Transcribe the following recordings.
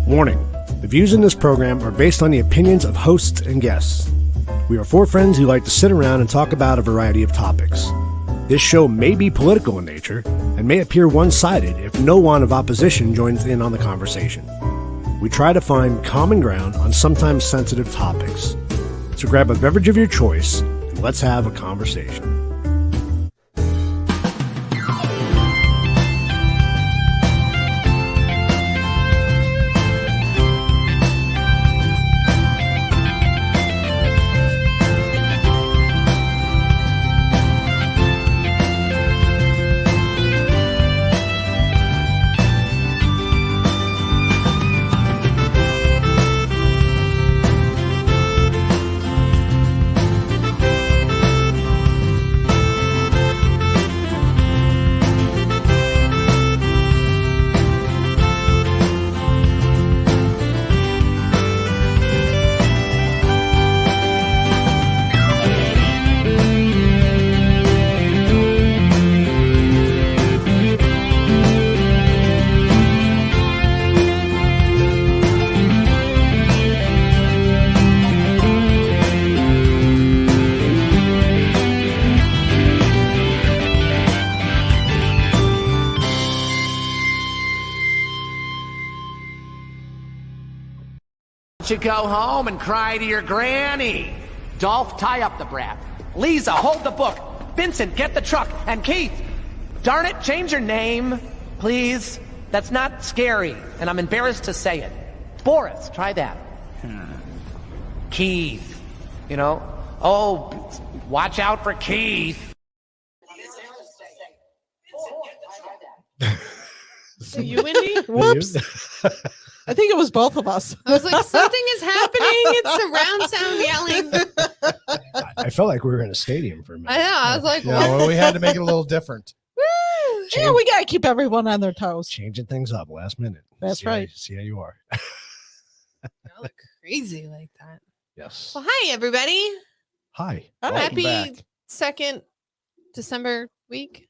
Warning: the views in this program are based on the opinions of hosts and guests. We are four friends who like to sit around and talk about a variety of topics. This show may be political in nature and may appear one-sided if no one of opposition joins in on the conversation. We try to find common ground on sometimes sensitive topics. So grab a beverage of your choice and let's have a conversation. You go home and cry to your granny. Dolph, tie up the brat. Lisa, hold the book. Vincent, get the truck. And Keith, darn it, change your name, please. That's not scary, and I'm embarrassed to say it. Boris, try that. Keith, you know? Oh, watch out for Keith. So you, Wendy? Whoops. I think it was both of us. I was like, something is happening. It's surround sound yelling. I felt like we were in a stadium for a minute. I know. I was like, Yeah, well, we had to make it a little different. woo. Yeah, we got to keep everyone on their toes. Changing things up last minute. That's right. See how you are. Y'all look crazy like that. Yes. Well, hi, everybody. Hi. Welcome Happy back. second December week.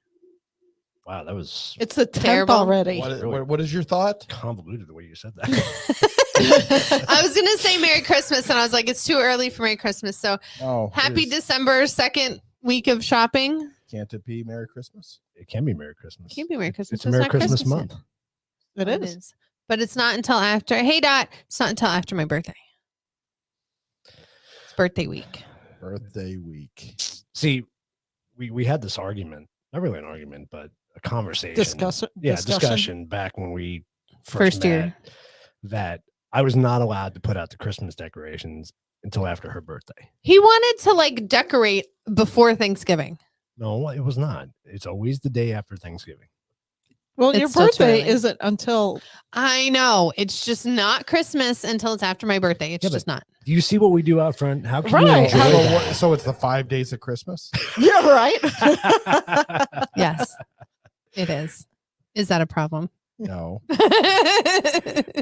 Wow, that was It's the 10th Terrible. already. What is your thought? convoluted the way you said that. I was going to say Merry Christmas, and I was like, it's too early for Merry Christmas. So Oh, happy it is- December, second week of shopping. Can't it be Merry Christmas? It can be Merry Christmas. Can't be Merry Christmas. It's a Merry not Christmas yet. month. It It is. is. But it's not until after. Hey, Dot. It's not until after my birthday. It's birthday week. Birthday week. See, we had this argument, not really an argument, but a conversation. Discussion back when we First met, year. that I was not allowed to put out the Christmas decorations until after her birthday. He wanted to like decorate before Thanksgiving. No, it was not. It's always the day after Thanksgiving. Well, your It's still too birthday early. isn't until I know. It's just not Christmas until it's after my birthday. It's Yeah, just not. Do you see what we do out front? How can Right. you enjoy So, that? so it's the 5 days of Christmas? yeah, right. Yes, it is. Is that a problem? No.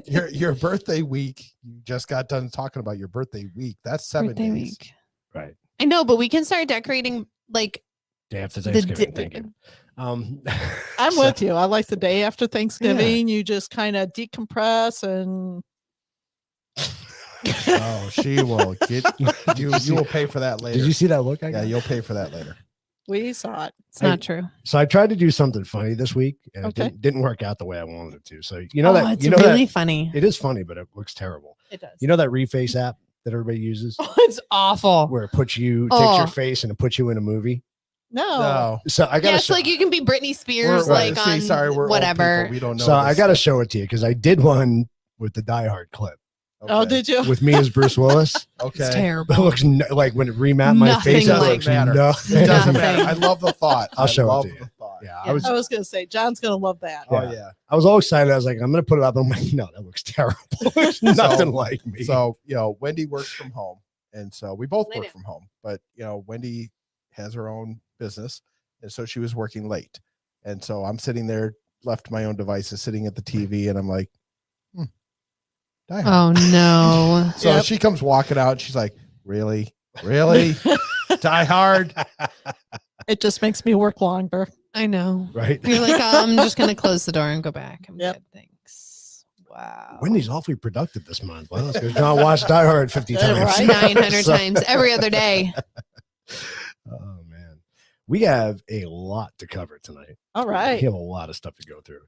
Your birthday week, you just got done talking about your birthday week. That's 7 Birthday days. week. Right. I know, but we can start decorating like Day after the Thanksgiving. di- Thank you. I'm so- with you. I like the day after Thanksgiving. You just kind of decompress and Oh, she will get you. You will pay for that later. Did you see that look? I Yeah, got? you'll pay for that later. we saw it. it's not true. So I tried to do something funny this week, and Okay. it didn't work out the way I wanted it to. So you know Oh, that it's you know really that funny. it is funny, but it looks terrible. It does. You know that Reface app that everybody uses, Oh, it's awful. where it puts you takes your Oh. face and it puts you in a movie. No. No. So I got Yes, like you can be Britney Spears, We're- like see, on sorry, we're old whatever. people. We don't know. so I this got to stuff. show it to you because I did one with the Die Hard clip. Oh, Okay. did you? with me as Bruce Willis. Okay. It's It terrible. looks like when it remapped my Nothing face, it like- looks Matter. nothing. It doesn't Nothing. matter. I love the thought. I'll show it love to you. the thought. Yeah, Yeah. I was I was going to say, John's going to love that. Oh yeah. I was all excited. I was like, I'm gonna put it up. I'm like, no, that looks terrible. It's nothing like me. So Wendy works from home, and so we both I work do. from home. But Wendy has her own business, and so she was working late, and so I'm sitting there, left to my own devices, sitting at the TV, and I'm like, Die Hard. Oh no. So Yep. she comes walking out. She's like, really, Die Hard. It just makes me work longer. I know. right? You're like, I'm just gonna close the door and go back. I'm Yep. good. Thanks. Wow. Wendy's awfully productive this month. Well, that's because John watched Die Hard 50 times. Right. 900 So- times every other day. Oh man, we have a lot to cover tonight. All We right. have a lot of stuff to go through.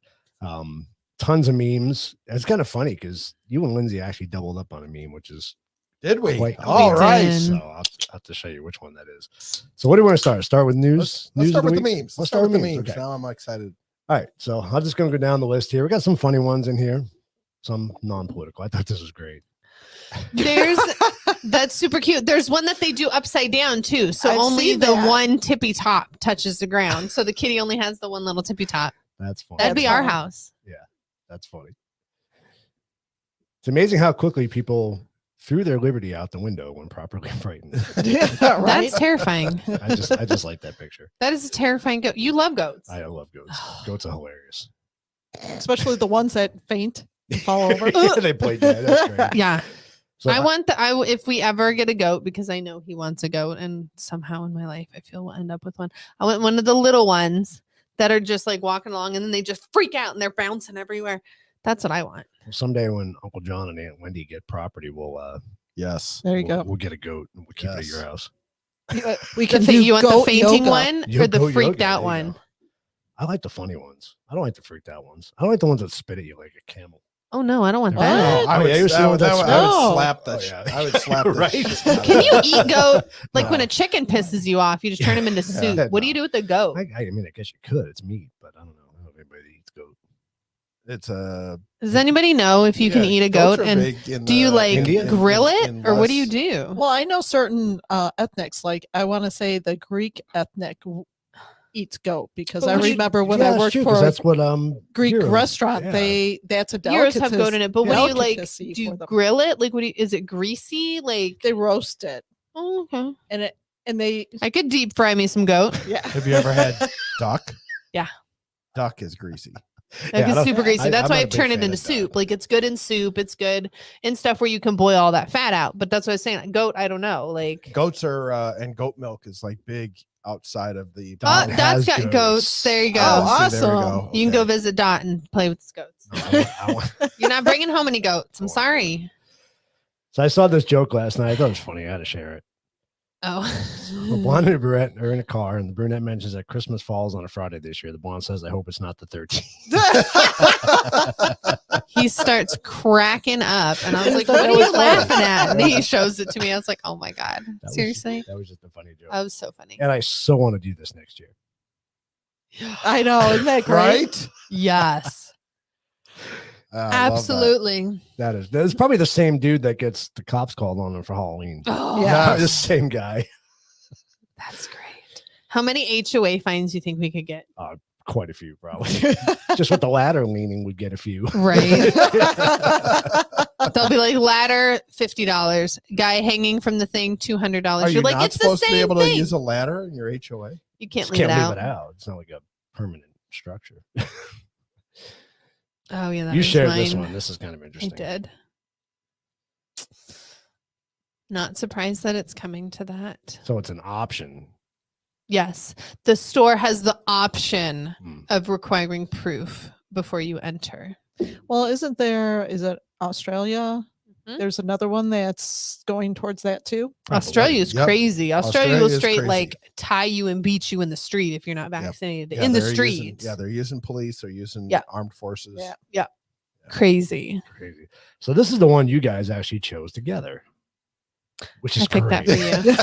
Tons of memes. It's kind of funny because you and Lindsay actually doubled up on a meme, which is Did we? quite All We right. did. so I'll have to show you which one that is. So what do you want to start? Start with news. Let's News start of with the week? memes. Let's start with the memes. memes. Okay. Now I'm excited. All right. So I'm just going to go down the list here. We got some funny ones in here, some non-political. I thought this was great. There's that's super cute. There's one that they do upside down too. So I've only seen the that. one tippy top touches the ground. So the kitty only has the one little tippy top. That's funny. That'd be That's our fun. house. That's funny. It's amazing how quickly people threw their liberty out the window when properly frightened. Yeah, right. That's terrifying. I just like that picture. That is a terrifying goat. You love goats. I love goats. Goats are hilarious. Especially the ones that faint and fall over. They played that. That's great. Yeah. So I want the if we ever get a goat, because I know he wants a goat, and somehow in my life I feel we'll end up with one. I want one of the little ones that are just like walking along and then they just freak out and they're bouncing everywhere. That's what I want. someday when Uncle John and Aunt Wendy get property, we'll Yes. There you we'll, go. we'll get a goat and we'll keep it at Yes. your house. We The can fa- do you want the goat fainting yoga. one or Yo- the goat freaked yoga, out there you one? go. I like the funny ones. I don't like the freaked out ones. I don't like the ones that spit at you like a camel. Oh no, I don't want What? that. I Oh, would, yeah, you see what that's- I would No. slap that. Oh, shit. yeah. I would slap that Right. shit out of Can it. you eat goat? Like when No. a chicken pisses you off, you just turn him into Yeah. soup. What do you do with the goat? I mean, I guess you could. It's meat, but I don't know. I don't know if anybody eats goat. It's a. Does anybody know if you can yeah, eat a goats goat? are And big in do you the- like India? grill it in or what do you less- do? Well, I know certain ethnics, like I want to say the Greek ethnic eats goat because But I would you- remember when Yeah, I it's worked true, for 'cause a that's what Greek Euros- restaurant. yeah. That's a Euros delicacy. have goat in it, but what do you like? delicacy Do you for them. grill it? Like, what do you? Is it greasy? Like, They roast it oh, okay. and they I could deep fry me some goat. yeah. Have you ever had duck? Yeah. Duck is greasy. Like Yeah, I it's don't- super greasy. That's I'm why not a I've big turned it fan into of soup. duck. Like it's good in soup. It's good in stuff where you can boil all that fat out. But that's what I was saying. Goat, I don't know. Like, Goats are and goat milk is like big outside of the. Dot that's has got goats. goats. There you go. Oh, See, there we awesome. go. You can go Okay. visit Dot and play with his goats. No, I want- You're not bringing home any goats. I'm Oh, sorry. So I saw this joke last night. I thought it was funny. I had to share it. Oh, A blonde and a brunette are in a car, and the brunette mentions that Christmas falls on a Friday this year. The blonde says, "I hope it's not the 13th." he starts cracking up, and I was like, That "What are was you funny. laughing at?" And he shows it to me. I was like, "Oh my god, That seriously?" that was just a funny joke. That was so funny. And I so want to do this next year. I know, isn't that great? Right? Yes, I love that. absolutely. That is probably the same dude that gets the cops called on him for Halloween. Oh, Yeah. Yes. The same guy. that's great. How many HOA fines do you think we could get? Quite a few, probably. Just with the ladder leaning, would get a few. Right. They'll be like ladder $50, guy hanging from the thing $200. Are You're you like, not it's the supposed to be same able thing. to use a ladder in your HOA? You can't Just leave, can't it, leave out. it out. It's not like a permanent structure. Oh yeah, that You was shared mine. this one. This is kind of I interesting. did. Not surprised that it's coming to that. So it's an option. Yes, the store has the option Hmm. of requiring proof before you enter. Well, is it Australia? Mhm. There's another one that's going towards that too. Australia is Yep. crazy. Australia Australia will is straight crazy. like tie you and beat you in the street if you're not Yep. vaccinated Yeah, in the they're street. using- they're using police. They're using Yeah. armed forces. Yeah. Crazy. Crazy. So this is the one you guys actually chose together, which is I picked that great. for you.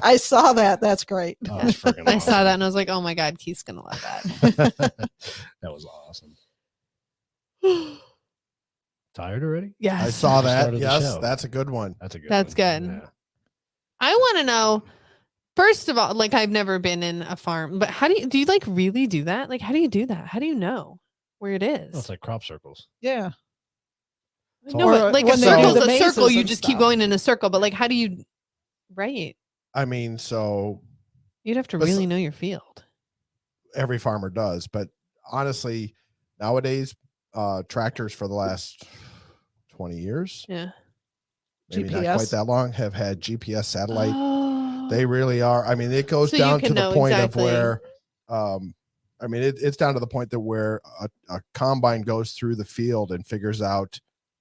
I saw that. That's great. Oh, it's freaking I saw awesome. that and I was like, oh my God, Keith's gonna love that. That was awesome. Tired already? Yes. I saw that. Started the Yes, show. that's a good one. That's a good. That's one. good. Yeah. I want to know, first of all, like I've never been in a farm, but how do you like really do that? Like, how do you do that? How do you know where it is? Well, it's like crop circles. Yeah. No, Or but like a when they do circle's the a mazes circle. You and just keep stuff. going in a circle, but like, how do you, right? I mean, so You'd have to But really so- know your field. every farmer does, but honestly, nowadays, tractors for the last 20 years, Yeah. maybe not GPS? quite that long, have had GPS satellite. Oh. They really are. I mean, it goes So you down to can the know point exactly. of where I mean, it's down to the point that where a combine goes through the field and figures out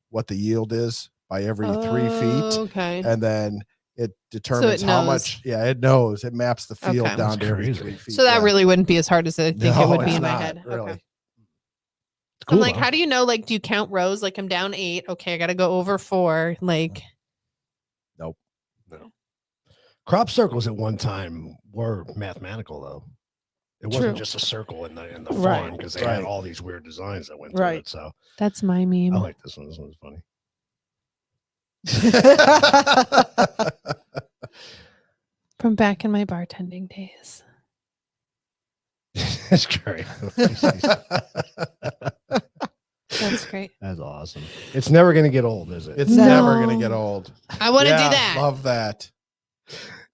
what the yield is by every 3 feet, Okay. and then it determines how knows. much. Yeah, it knows. It maps the field Okay. down to That's every crazy. 3 feet. So that yeah. really wouldn't be as hard as I think it No, would be it's in my not, head. really. Okay. It's cool, I'm like, though. how do you know? Like, do you count rows? Like, I'm down 8. Okay, I got to go over 4. Like, Crop circles at one time were mathematical, though. It wasn't True. just a circle in the Right. farm because they Right. had all these weird designs that went through Right. it. So that's my meme I like this one. This one's funny. from back in my bartending days. That's great. That's great. That's awesome. It's never going to get old, is it? It's No. never going to get old. I want to Yeah, do that. Love that.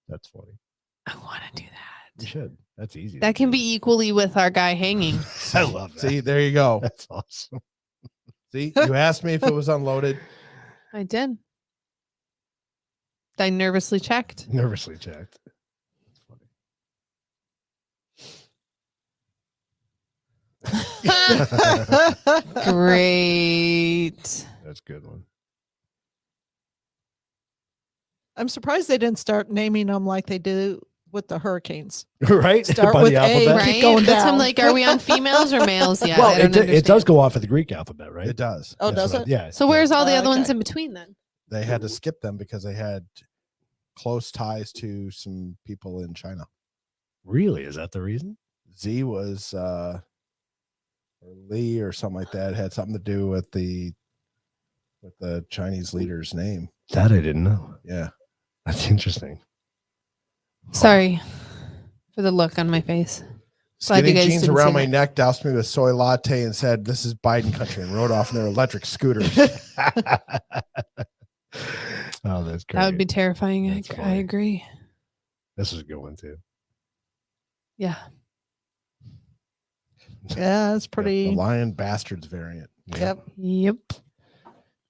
That's funny. I want to do that. You should. That's easy. That can be equally with our guy hanging. I love that. See, there you go. That's awesome. See, you asked me if it was unloaded. I did. I nervously checked. Nervously checked. That's funny. Great. That's a good one. I'm surprised they didn't start naming them like they do with the hurricanes. Right? Start By with the A, alphabet. keep Right? going That's I'm down. like, are we on females or males? Yeah. Well, I don't it does understand. go off of the Greek alphabet, right? It does. Oh, That's does what- it? Yeah. So where's all the other ones Okay. in between then? They had to skip them because they had close ties to some people in China. Really? Is that the reason? Z was or Lee or something like that. It had something to do with the Chinese leader's name. That I didn't know. Yeah. That's interesting. Sorry for the look on my face. Glad you Skinny guys jeans didn't around see my that. neck, doused me with soy latte and said, "This is Biden country," and rode off in their electric scooters. Oh, that's great. That would be terrifying. That's I funny. agree. This is a good one too. Yeah. Yeah, it's The pretty. Lion Bastards variant. Yep. Yep.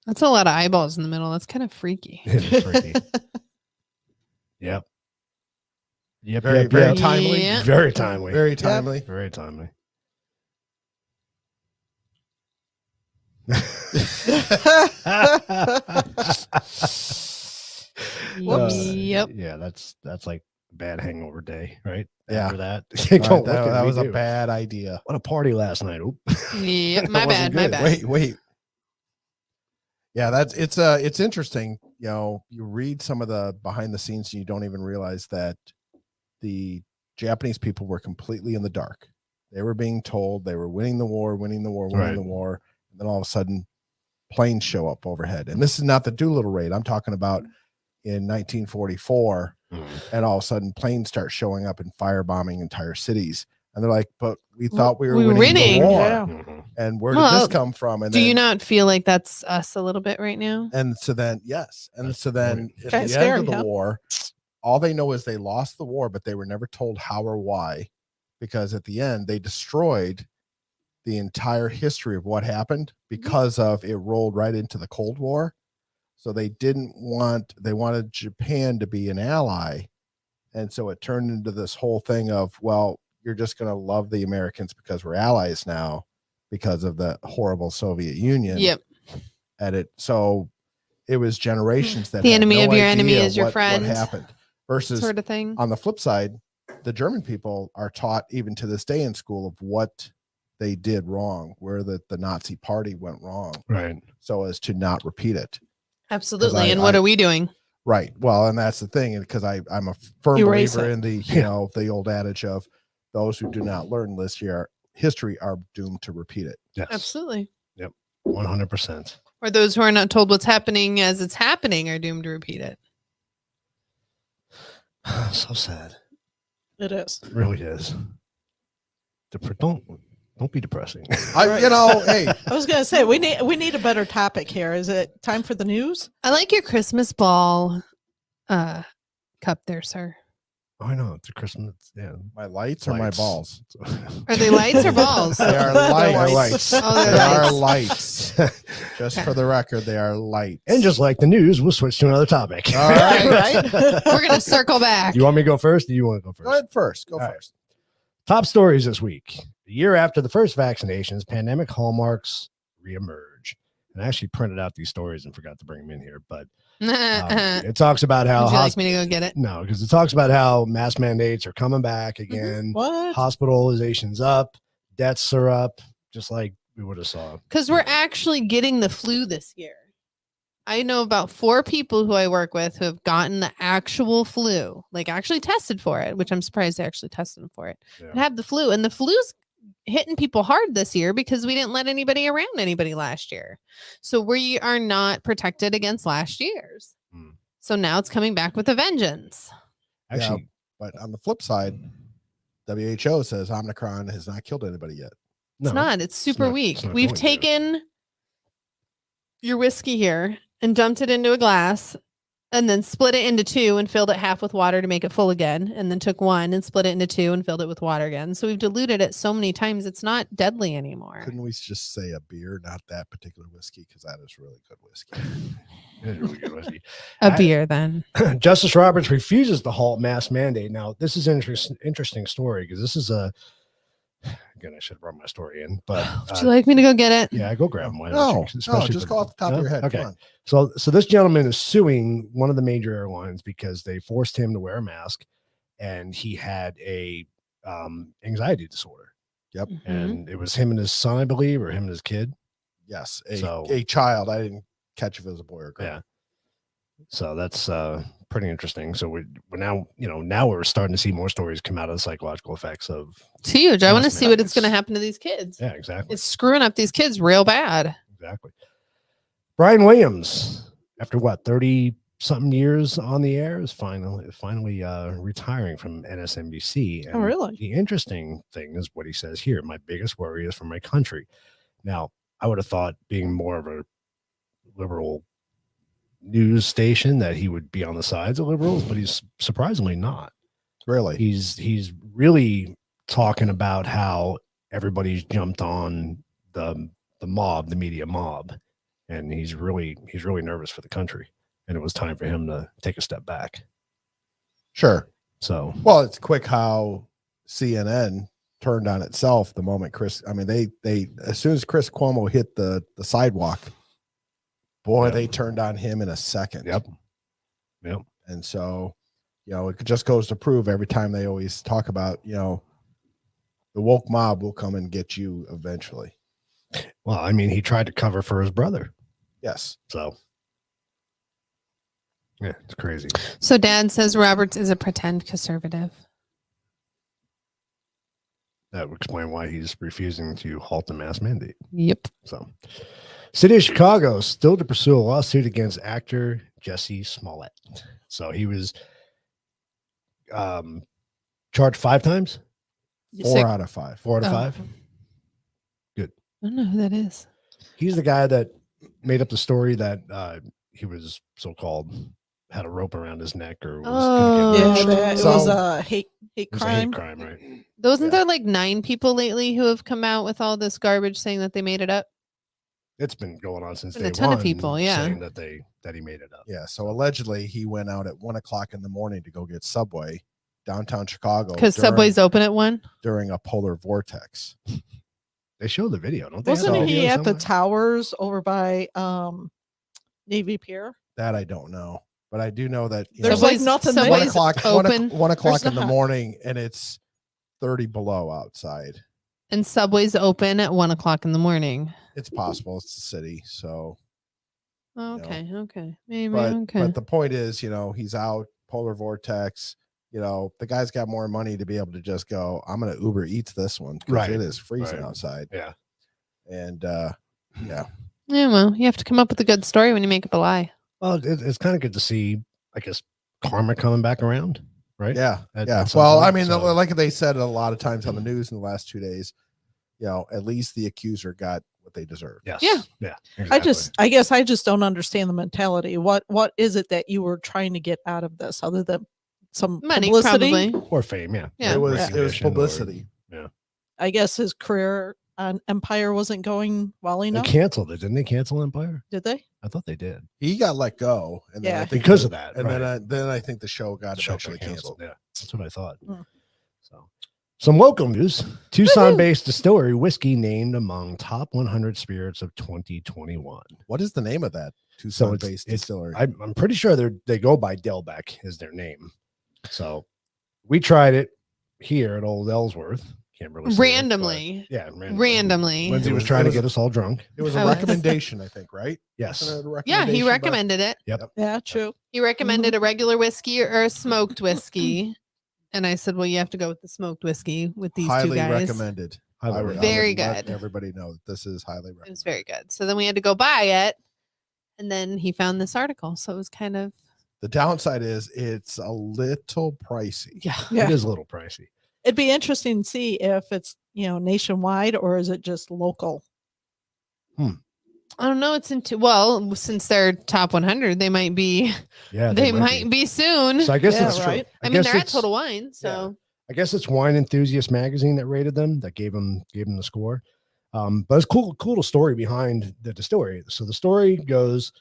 That's a lot of eyeballs in the middle. That's kind of freaky. It is freaky. Yep. Yep. Very, yep, very yep. timely. Yeah. Very timely. Very timely. Very timely. Yep. Yeah, that's like a bad hangover day, right? Yeah. After that, All Don't right, look that at that me, was a dude. bad idea. What a party last night. Oop. Yep. My That wasn't bad. My good. bad. Wait. Yeah, it's interesting. You know, you read some of the behind the scenes and you don't even realize that the Japanese people were completely in the dark. They were being told they were winning the war, Right. and then all of a sudden planes show up overhead. And this is not the Doolittle raid. I'm talking about in 1944, and all of a sudden planes start showing up and firebombing entire cities. And they're like, "But we thought we were winning the war. Yeah. Mhm. And where did Well, this come from?" And Do you then- not feel like that's us a little bit right now? And so then, yes. And That's so the then point. at the Kinda end scary, of the huh? war, all they know is they lost the war, but they were never told how or why, because at the end they destroyed the entire history of what happened because of it rolled right into the Cold War. So they wanted Japan to be an ally. And so it turned into this whole thing of, well, you're just going to love the Americans because we're allies now because of the horrible Soviet Union. Yep. So it was generations that The had enemy no of your enemy idea is your what friend. happened versus Sort of thing. on the flip side, the German people are taught even to this day in school of what they did wrong, where the Nazi party went wrong, Right. so as to not repeat it. Absolutely. And what are we doing? Right. Well, and that's the thing, because I'm a firm Erase believer it. in the the old adage of those who do not learn this year history are doomed to repeat it. Yes. Absolutely. 100%. Or those who are not told what's happening as it's happening are doomed to repeat it. So sad. It is. It really is. Don't be depressing. Hey, I was gonna say we need a better topic here. Is it time for the news? I like your Christmas ball cup there, sir. I know it's a Christmas. Yeah. my lights or my Lights. balls? Are they lights or balls? They are lights. Oh, they're They are lights. lights. Just for the record, they are lights. And just like the news, we'll switch to another topic. All right. Right? We're going to circle back. You want me to go first? Or you want to go Go first? ahead first. Go All right. first. Top stories this week. A year after the first vaccinations, pandemic hallmarks reemerge. And I actually printed out these stories and forgot to bring them in here, but it talks about how Would you like me to go get it? no, because it talks about how mask mandates are coming back again. What? Hospitalizations up, deaths are up, just like we would have saw. Because we're actually getting the flu this year. I know about 4 people who I work with who have gotten the actual flu, like actually tested for it, which I'm surprised they actually tested them for it. Yeah. And have the flu, and the flu's hitting people hard this year because we didn't let anybody around anybody last year. So we are not protected against last year's. Hmm. So now it's coming back with a vengeance. Actually, But on the flip side, WHO says Omicron has not killed anybody yet. no, It's not. It's super not- weak. it's not We've going to. taken your whiskey here and dumped it into a glass and then split it into 2 and filled it half with water to make it full again. And then took 1 and split it into 2 and filled it with water again. So we've diluted it so many times. It's not deadly anymore. Couldn't we just say a beer, not that particular whiskey? Because that is really good whiskey. It is really good whiskey. A I- beer then. Justice Roberts refuses to halt mask mandate. Now, this is an interesting story because this is a. Again, I should have brought my story in, but Would you like me to go get it? yeah, go grab them. Why don't No, you? no, Especially just for- go off the top of No? your head. Okay. Come on. So this gentleman is suing one of the major airlines because they forced him to wear a mask, and he had a anxiety disorder, Yep. Mhm. and it was him and his son, I believe, or him and his kid. Yes. So- A child. I didn't catch if it was a boy or girl. Yeah. So that's pretty interesting. So we're now, now we're starting to see more stories come out of the psychological effects of. It's huge. I want to Mask see what it's going to mandates. happen to these kids. Yeah, exactly. It's screwing up these kids real bad. Exactly. Brian Williams, after what, 30 something years on the air, is finally retiring from NSNBC. Oh, really? The interesting thing is what he says here. My biggest worry is for my country. Now, I would have thought, being more of a liberal news station, that he would be on the sides of liberals, but he's surprisingly not. Really? He's really talking about how everybody's jumped on the mob, the media mob, and he's really nervous for the country, and it was time for him to take a step back. Sure. So Well, it's quick how CNN turned on itself the moment they as soon as Chris Cuomo hit the sidewalk, boy, Yep. they turned on him in a second. Yep. And so, it just goes to prove every time they always talk about, the woke mob will come and get you eventually. Well, I mean, he tried to cover for his brother, Yes. so yeah, it's crazy. So Dad says Roberts is a pretend conservative. That would explain why he's refusing to halt the mask mandate. Yep. So, City of Chicago still to pursue a lawsuit against actor Jesse Smollett. So he was charged 5 times, 4 out of 5. 4 out of Oh. 5. I don't know who that is. He's the guy that made up the story that he was so-called had a rope around his neck or was Oh. gonna Yeah, get lynched. that, it So- was a hate It was a crime. hate crime, right? Wasn't Yeah. there like 9 people lately who have come out with all this garbage saying that they made it up? It's been going on since Been day a ton of one, people, yeah. saying that he made it up. Yeah. So allegedly he went out at 1:00 in the morning to go get Subway downtown Chicago Because during- Subway's open at 1. during a polar vortex. They show the video, don't they? have Wasn't the he video at the somewhere? towers over by Navy Pier? That I don't know, but I do know that There's Subway's- like nothing Subway's one there. o'clock, open. 1:00 in the not. morning, and it's 30 below outside. And Subway's open at 1:00 in the morning. It's possible. It's the city, so. Okay. Okay. Maybe. But okay. but the point is, he's out polar vortex. The guy's got more money to be able to just go, I'm going to Uber Eats this one because Right, it is freezing right. outside. Yeah. And yeah, Yeah, well, you have to come up with a good story when you make up a lie. Well, it's kind of good to see, I guess, karma coming back around, right? yeah, At- yeah. at some Well, point, I mean, so- like they said a lot of times on the news in the last 2 days, at least the accuser got what they deserved. Yes. Yeah. Yeah. I guess I just don't understand the mentality. What is it that you were trying to get out of this other than some Money, publicity? probably. Or fame, yeah. Yeah. It was Recognition or- publicity. I guess his career on Empire wasn't going well They enough. canceled it, didn't they? Cancel Empire? Did they? I thought they did He got let go, and then Yeah. I think because of that. and right. then I think the show got The show eventually got canceled. Yeah, that's what I thought. Hmm. So, Some local news. Tucson-based distillery whiskey named among top 100 spirits of 2021. What is the name of that So Tucson-based distillery? I'm pretty sure they go by Delbeck is their name. So we tried it here at Old Ellsworth. Can't really say it, Randomly. but yeah, Randomly. Lindsay It was was- trying it to was- get us all drunk. It was I a was- recommendation, I think, right? Yes. Wasn't it a Yeah, he recommendation by- recommended it. Yeah, true. He recommended a regular whiskey or a smoked whiskey. And I said, well, you have to go with the smoked whiskey with these two Highly guys. recommended. Highly I would- recommend. Very let good. Everybody know that this is highly It recommended. was very good. So then we had to go buy it. And then he found this article. So it was kind of, The downside is it's a little pricey. yeah. Yeah. It is a little pricey. It'd be interesting to see if it's, nationwide or is it just local? I don't know. It's into, well, since they're top 100, they might be, Yeah, they might be soon. So I guess Yeah, it's right. true. I mean, guess they're at it's- Total Wine. So I guess it's Wine Enthusiast magazine that rated them, that gave them the score. But it's cool story behind the distillery. So the story goes,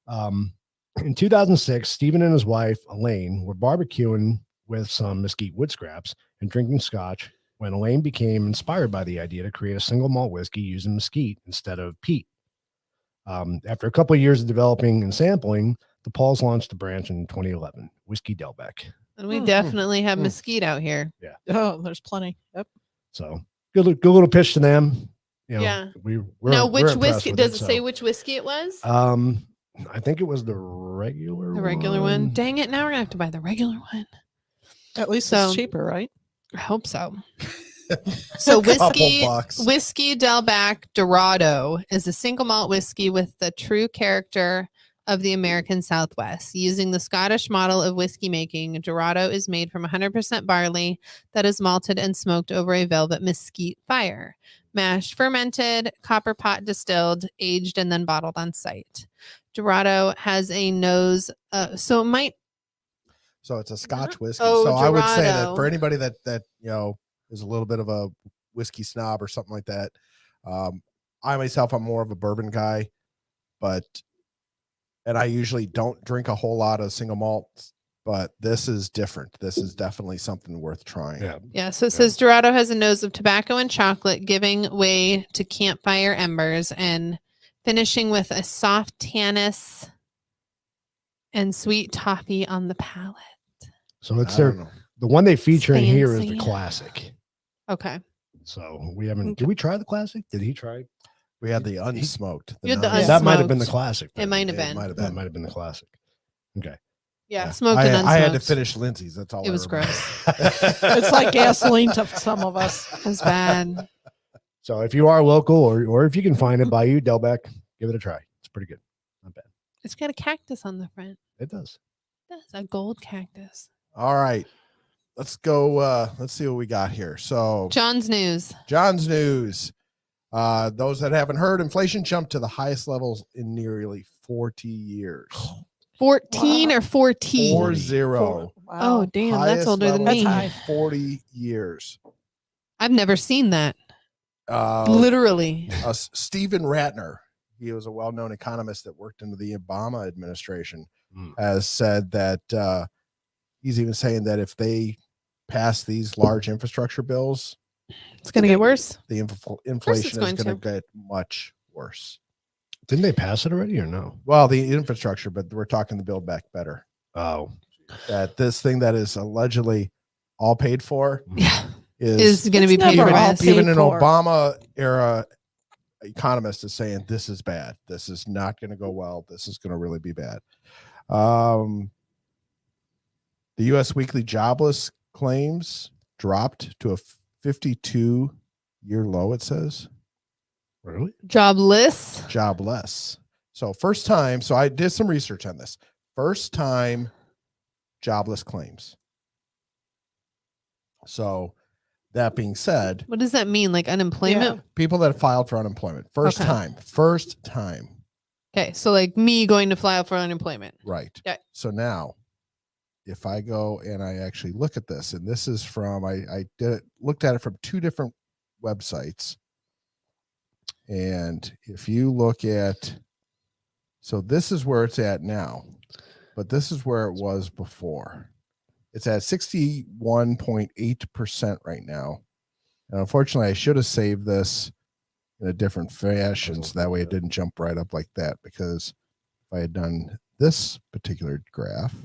in 2006, Stephen and his wife Elaine were barbecuing with some mesquite wood scraps and drinking scotch when Elaine became inspired by the idea to create a single malt whiskey using mesquite instead of peat. After a couple of years of developing and sampling, the Pauls launched the branch in 2011, Whiskey Delbeck. and we Hmm. definitely have Hmm. mesquite out here. Oh, there's plenty. Yep. So good little pitch to them. Yeah. We're Now, we're which impressed whiskey, with does it so. say which whiskey it was? I think it was the regular The regular one. Dang it. Now we're going to have to buy the regular one. At least So- it's cheaper, right? I hope so. So whiskey, bucks. whiskey Delback Dorado is a single malt whiskey with the true character of the American Southwest. Using the Scottish model of whiskey making, Dorado is made from 100% barley that is malted and smoked over a velvet mesquite fire, mashed, fermented, copper pot distilled, aged, and then bottled on site. Dorado has a nose, so it might. So it's a Scotch whiskey. Oh, so I would say that Dorado. for anybody that is a little bit of a whiskey snob or something like that, I myself I'm more of a bourbon guy, and I usually don't drink a whole lot of single malts, but this is different. This is definitely something worth trying. Yeah. Yeah, so it says Dorado has a nose of tobacco and chocolate, giving way to campfire embers and finishing with a soft tannins and sweet toffee on the palate. So it's I don't know. the one they feature in here is the Fancy. classic. Okay. So we haven't. Did we try the classic? Did he try? We had the unsmoked. You had the non- That might have been the Unsmoked. classic. It then. might have It been. might have That been. might have been the classic. Okay. Yeah, smoked I, and I unsmoked. had to finish Lindsay's. That's all. It I was remember. gross. It's like gasoline to some of us. It was bad. So if you are local or if you can find it by you, Delbeck, give it a try. It's pretty good. Not bad. It's got a cactus on the front. It does. That's a gold cactus. All right. Let's go. Let's see what we got here. So John's news. John's news. Those that haven't heard, inflation jumped to the highest levels in nearly 40 years. 14 Wow. or 14? 40. Wow. Oh, damn. That's Highest older than level me. That's in high. 40 years. I've never seen that. Uh, Literally. Stephen Ratner, he was a well-known economist that worked under the Obama administration, Mm. has said that he's even saying that if they pass these large infrastructure bills, It's going to get worse. the inflation is going going to to. get much worse. Didn't they pass it already or no? Well, the infrastructure, but we're talking the Build Back Better. Oh, That this thing that is allegedly all paid for Yeah. is Is going to be It's paid never for all this. paid even an for. Obama era economist is saying this is bad. This is not going to go well. This is going to really be bad. The U.S. weekly jobless claims dropped to a 52-year low. It says really? Jobless. jobless. So first time. So I did some research on this. First time jobless claims. So that being said, What does that mean? Like unemployment? people that filed for unemployment, first Okay. time. Okay. So like me going to file for unemployment. Right. Okay. So now, if I go and I actually look at this, and this is from looked at it from two different websites, and if you look at, so this is where it's at now, but this is where it was before. It's at 61.8% right now. And unfortunately, I should have saved this in a different fashion so that way it didn't jump right up like that, because if I had done this particular graph,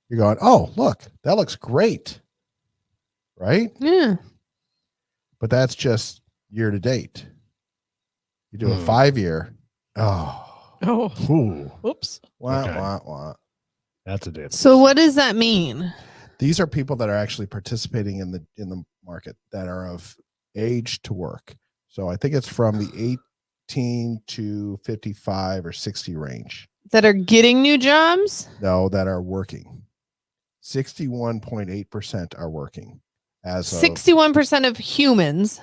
you're going, oh, look, that looks great. Right? Yeah. But that's just year to date. You do a 5-year. Oh. Oh, Ooh, whoops. Wah, Okay. wah, wah. that's a difference. So what does that mean? These are people that are actually participating in the market that are of age to work. So I think it's from the 18 to 55 or 60 range. That are getting new jobs? No, that are working. 61.8% are working as of 61% of humans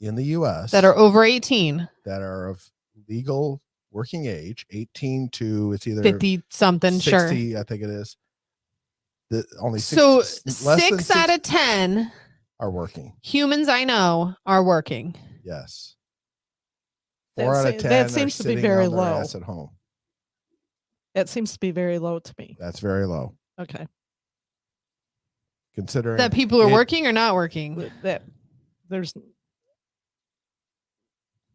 in the US that are over 18, that are of legal working age, 18 to it's either 50 something, 60, sure. I think it is. Only So 60, less than 6 out of 60 10 are working. humans I know are working. Yes. That 4 out of se- 10 that are seems to be sitting very on their low. ass at home. That seems to be very low to me. That's very low. Okay. Considering That people are it- working or not working. That there's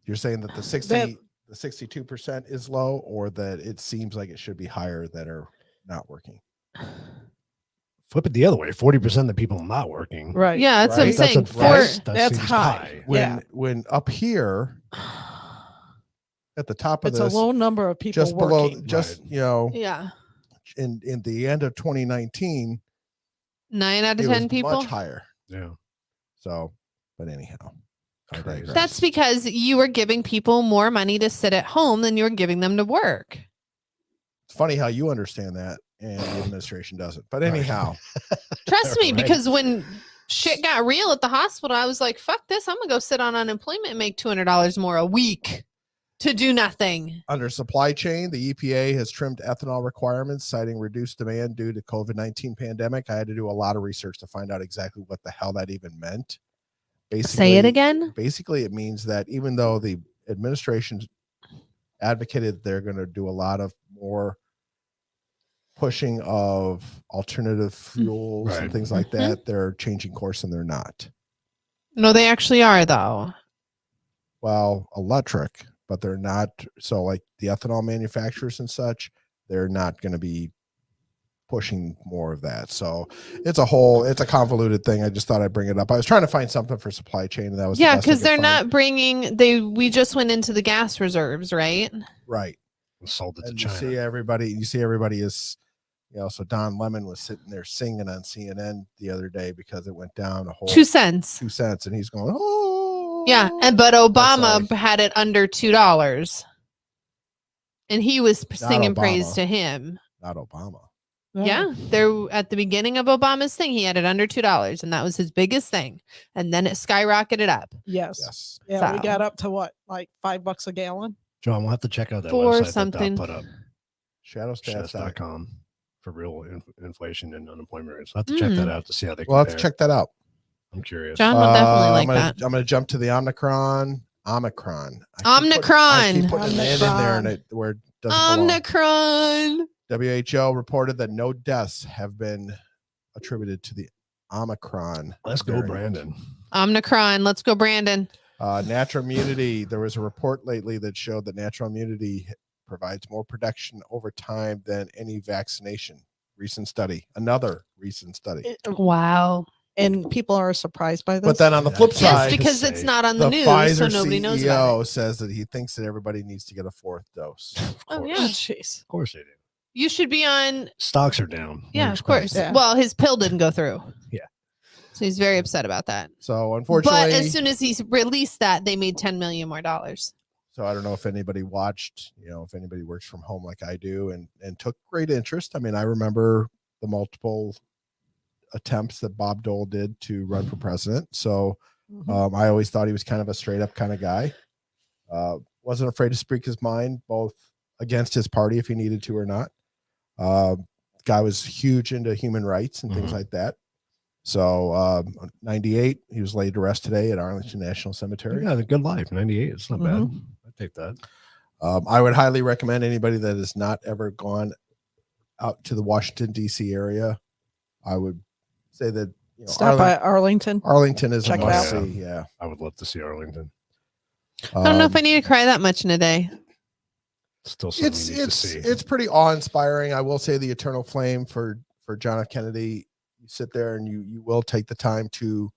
You're saying that the 62% is low, or that it seems like it should be higher that are not working. Flip it the other way. 40% of the people not working. right. Yeah, that's what I'm Right? saying. That's seems high. When Yeah. when up here at the top of It's a this, low number of people just below, working. just Right. you know, Yeah. in the end of 2019, 9 out it of was 10 people. much higher. Yeah. So, but anyhow, I Crazy. digress. That's because you were giving people more money to sit at home than you were giving them to work. It's funny how you understand that and the administration doesn't. But anyhow, Trust me, Right. because when shit got real at the hospital, I was like, fuck this. I'm going to go sit on unemployment and make $200 more a week to do nothing. under supply chain, the EPA has trimmed ethanol requirements, citing reduced demand due to COVID-19 pandemic. I had to do a lot of research to find out exactly what the hell that even meant. Say it again. Basically, it means that even though the administration advocated they're going to do a lot of more pushing of alternative fuels Right. and things like that, they're changing course and they're not. No, they actually are, though. Well, electric, but they're not. So like the ethanol manufacturers and such, they're not going to be pushing more of that. So it's a convoluted thing. I just thought I'd bring it up. I was trying to find something for supply chain, and that was the Yeah, best I because could they're find. not bringing, we just went into the gas reserves, right? Right. Sold it to And you China. see everybody is, so Don Lemon was sitting there singing on CNN the other day because it went down a whole 2 cents. 2 cents, and he's going, oh Yeah, but Obama like- had it under $2. And he was singing praise Obama. to him. not Obama. No. Yeah, there at the beginning of Obama's thing, he had it under $2, and that was his biggest thing. And then it skyrocketed up. Yes. Yes. Yeah, we So- got up to what, like $5 a gallon? John, we'll have to check out that For website something. that Doc put up. Shadowstats.com. Stats.com for real inflation and unemployment rates. I'll have to check that out to see how they We'll have to compare. check that out. I'm curious. John would definitely like I'm that. gonna jump to the Omicron. I keep Omicron. putting an N in there and it where it doesn't belong. Omicron. WHO reported that no deaths have been attributed to the Omicron. Let's go, variant. Brandon. Omicron. Let's go, Brandon. Natural immunity. There was a report lately that showed that natural immunity provides more protection over time than any vaccination. Recent study. Another recent study. Wow. And people are surprised by this. But then on the flip Yes, Yes, side, because to it's say, not on the the news, Pfizer so nobody knows about it. CEO says that he thinks that everybody needs to get a 4th dose. Of Oh, course. yeah. Oh, jeez. Of course they do. You should be on. Stocks are down. Yeah, What of course. do you expect? Yeah. Well, his pill didn't go through. Yeah. So he's very upset about that. So But unfortunately, as soon as he released that, they made $10 million more. so I don't know if anybody watched, if anybody works from home like I do and took great interest. I mean, I remember the multiple attempts that Bob Dole did to run for president. So Mhm. I always thought he was kind of a straight up kind of guy. Wasn't afraid to speak his mind, both against his party if he needed to or not. Guy was huge into human rights and things Mhm. like that. So 98, he was laid to rest today at Arlington National Cemetery. Yeah, a good life. 98. It's not bad. Mhm. I take that. I would highly recommend anybody that has not ever gone out to the Washington, D.C. area. I would say that, Stop by Arlington. Arlington is Check a it must out. see. Yeah. I would love to see Arlington. I don't know if I need to cry that much in a day. Still something you need to see. It's pretty awe-inspiring. I will say the eternal flame for John F. Kennedy. You sit there and you will take the time to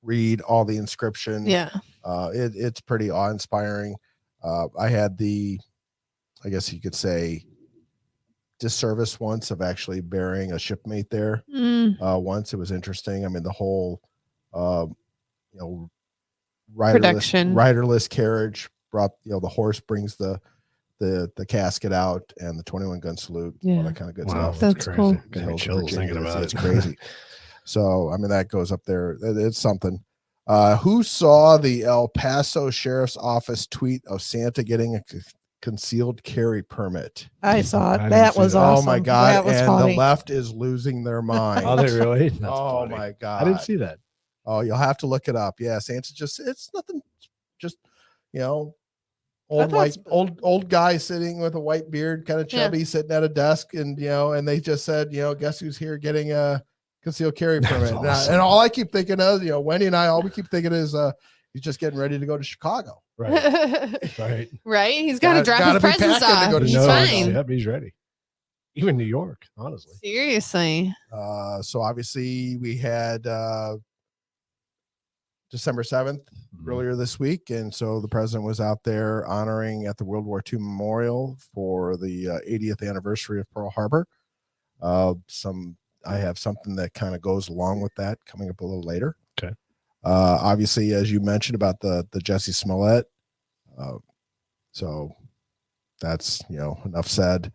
read all the inscription. Yeah. It's pretty awe-inspiring. I had I guess you could say, disservice once of actually burying a shipmate there. Once it was interesting. I mean, the whole, riderless carriage brought, the horse brings the casket out and the 21 gun salute, all that kind of good stuff. That's crazy. cool. Gives me chills thinking about It's it. crazy. So, I mean, that goes up there. It's something. Who saw the El Paso Sheriff's Office tweet of Santa getting a concealed carry permit? I saw I it. didn't That see was that. awesome. Oh my God. That was And funny. the left is losing their mind. Are they really? That's Oh funny. my God. I didn't see that. Oh, you'll have to look it up. Yeah, Santa's it's nothing, just old thought old guy sitting with a white beard, kind of chubby, sitting at a desk, and and they just said, guess who's here getting a concealed carry permit? And, awesome. and all I keep thinking of, Wendy and I, all we keep thinking is he's just getting ready to go to Chicago. Right. Right. Right? He's got to drop gotta his be presents packing to off. go to He's Chicago. fine. Yep, he's ready. Even New York, honestly. Seriously. So obviously we had December 7th earlier this week, and so the president was out there honoring at the World War II Memorial for the 80th anniversary of Pearl Harbor. I have something that kind of goes along with that coming up a little later. Okay. Obviously, as you mentioned about the Jussie Smollett, so that's enough said.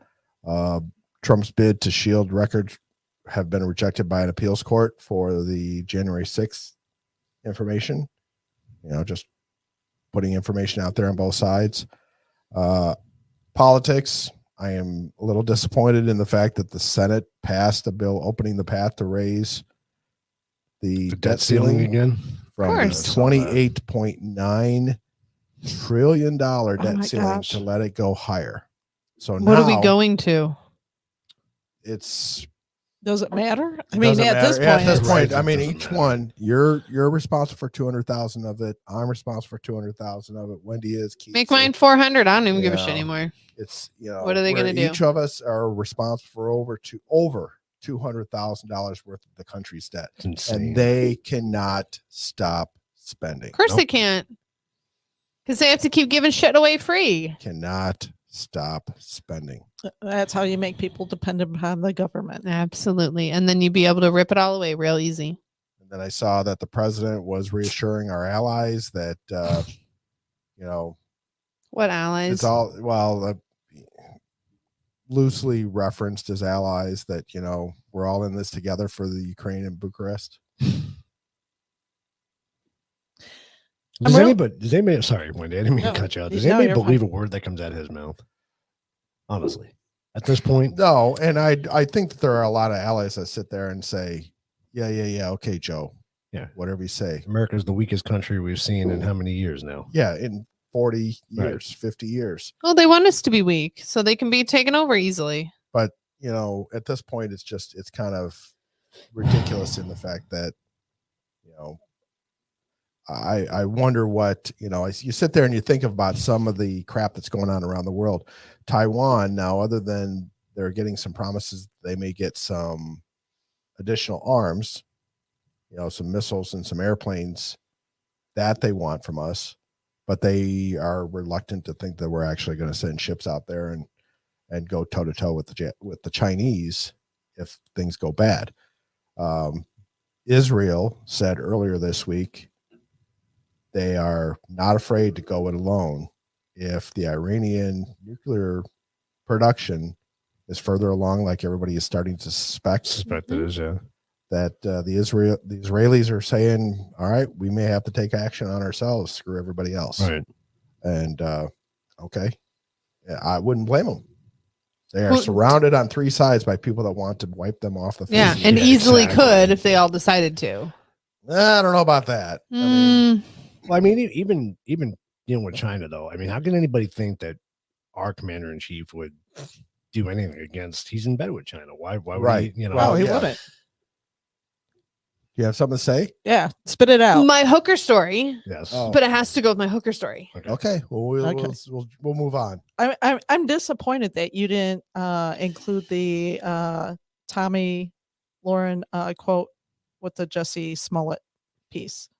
Trump's bid to shield records have been rejected by an appeals court for the January 6th information. Just putting information out there on both sides. Politics. I am a little disappointed in the fact that the Senate passed a bill opening the path to raise the debt ceiling again. from the course. $28.9 trillion debt my ceiling gosh. to let it go higher. So What are we now going to? It's Does it matter? I mean, doesn't at this matter. point, At this it's- point, Right, I mean, it doesn't each matter. one, you're responsible for 200,000 of it. I'm responsible for 200,000 of it. Wendy is. Keith Make is. mine 400. I don't even give a shit Yeah. anymore. It's What are they where gonna do? Each of us are responsible for over $200,000 worth of the country's debt, It's insane. and they cannot stop spending. Of course Nope. they can't. Because they have to keep giving shit away free. Cannot stop spending. That's how you make people dependent upon the government. Absolutely. And then you'd be able to rip it all away real easy. And then I saw that the president was reassuring our allies that What allies? it's all loosely referenced as allies, that we're all in this together for the Ukraine and Bucharest. Does I'm real- anybody, sorry, Wendy, I didn't mean No, to cut you out. Does no, anybody you're fine. believe a word that comes out of his mouth? Honestly, at this point, No, and I think that there are a lot of allies that sit there and say, yeah, okay, Joe, Yeah. whatever you say. America's the weakest country we've seen in how many years now? Yeah, in 40 Right. years, 50 years. Well, they want us to be weak so they can be taken over easily. But at this point, it's kind of ridiculous in the fact that I wonder what you sit there and you think about some of the crap that's going on around the world. Taiwan now, other than they're getting some promises, they may get some additional arms, some missiles and some airplanes that they want from us, but they are reluctant to think that we're actually going to send ships out there and go toe to toe with the Chinese if things go bad. Israel said earlier this week they are not afraid to go it alone if the Iranian nuclear production is further along, like everybody is starting to suspect. Suspect it is, yeah. That the Israelis are saying, all right, we may have to take action on ourselves, screw everybody else. Right. And okay, I wouldn't blame them. They are Well, surrounded on three sides by people that want to wipe them off the face. Yeah. of the And earth. easily exactly. could if they all decided to. I don't know about that. I mean, Mm, Well, I mean, even with China though, I mean, how can anybody think that our commander in chief would do anything against? He's in bed with China. Why would Right. he? Well, he yeah. wouldn't. You have something to say? Yeah, spit it out. My hooker story, Yes. Oh. but it has to go with my hooker story. Okay. Well, Okay. we'll move on. I'm disappointed that you didn't include the Tommy Lauren quote with the Jussie Smollett piece.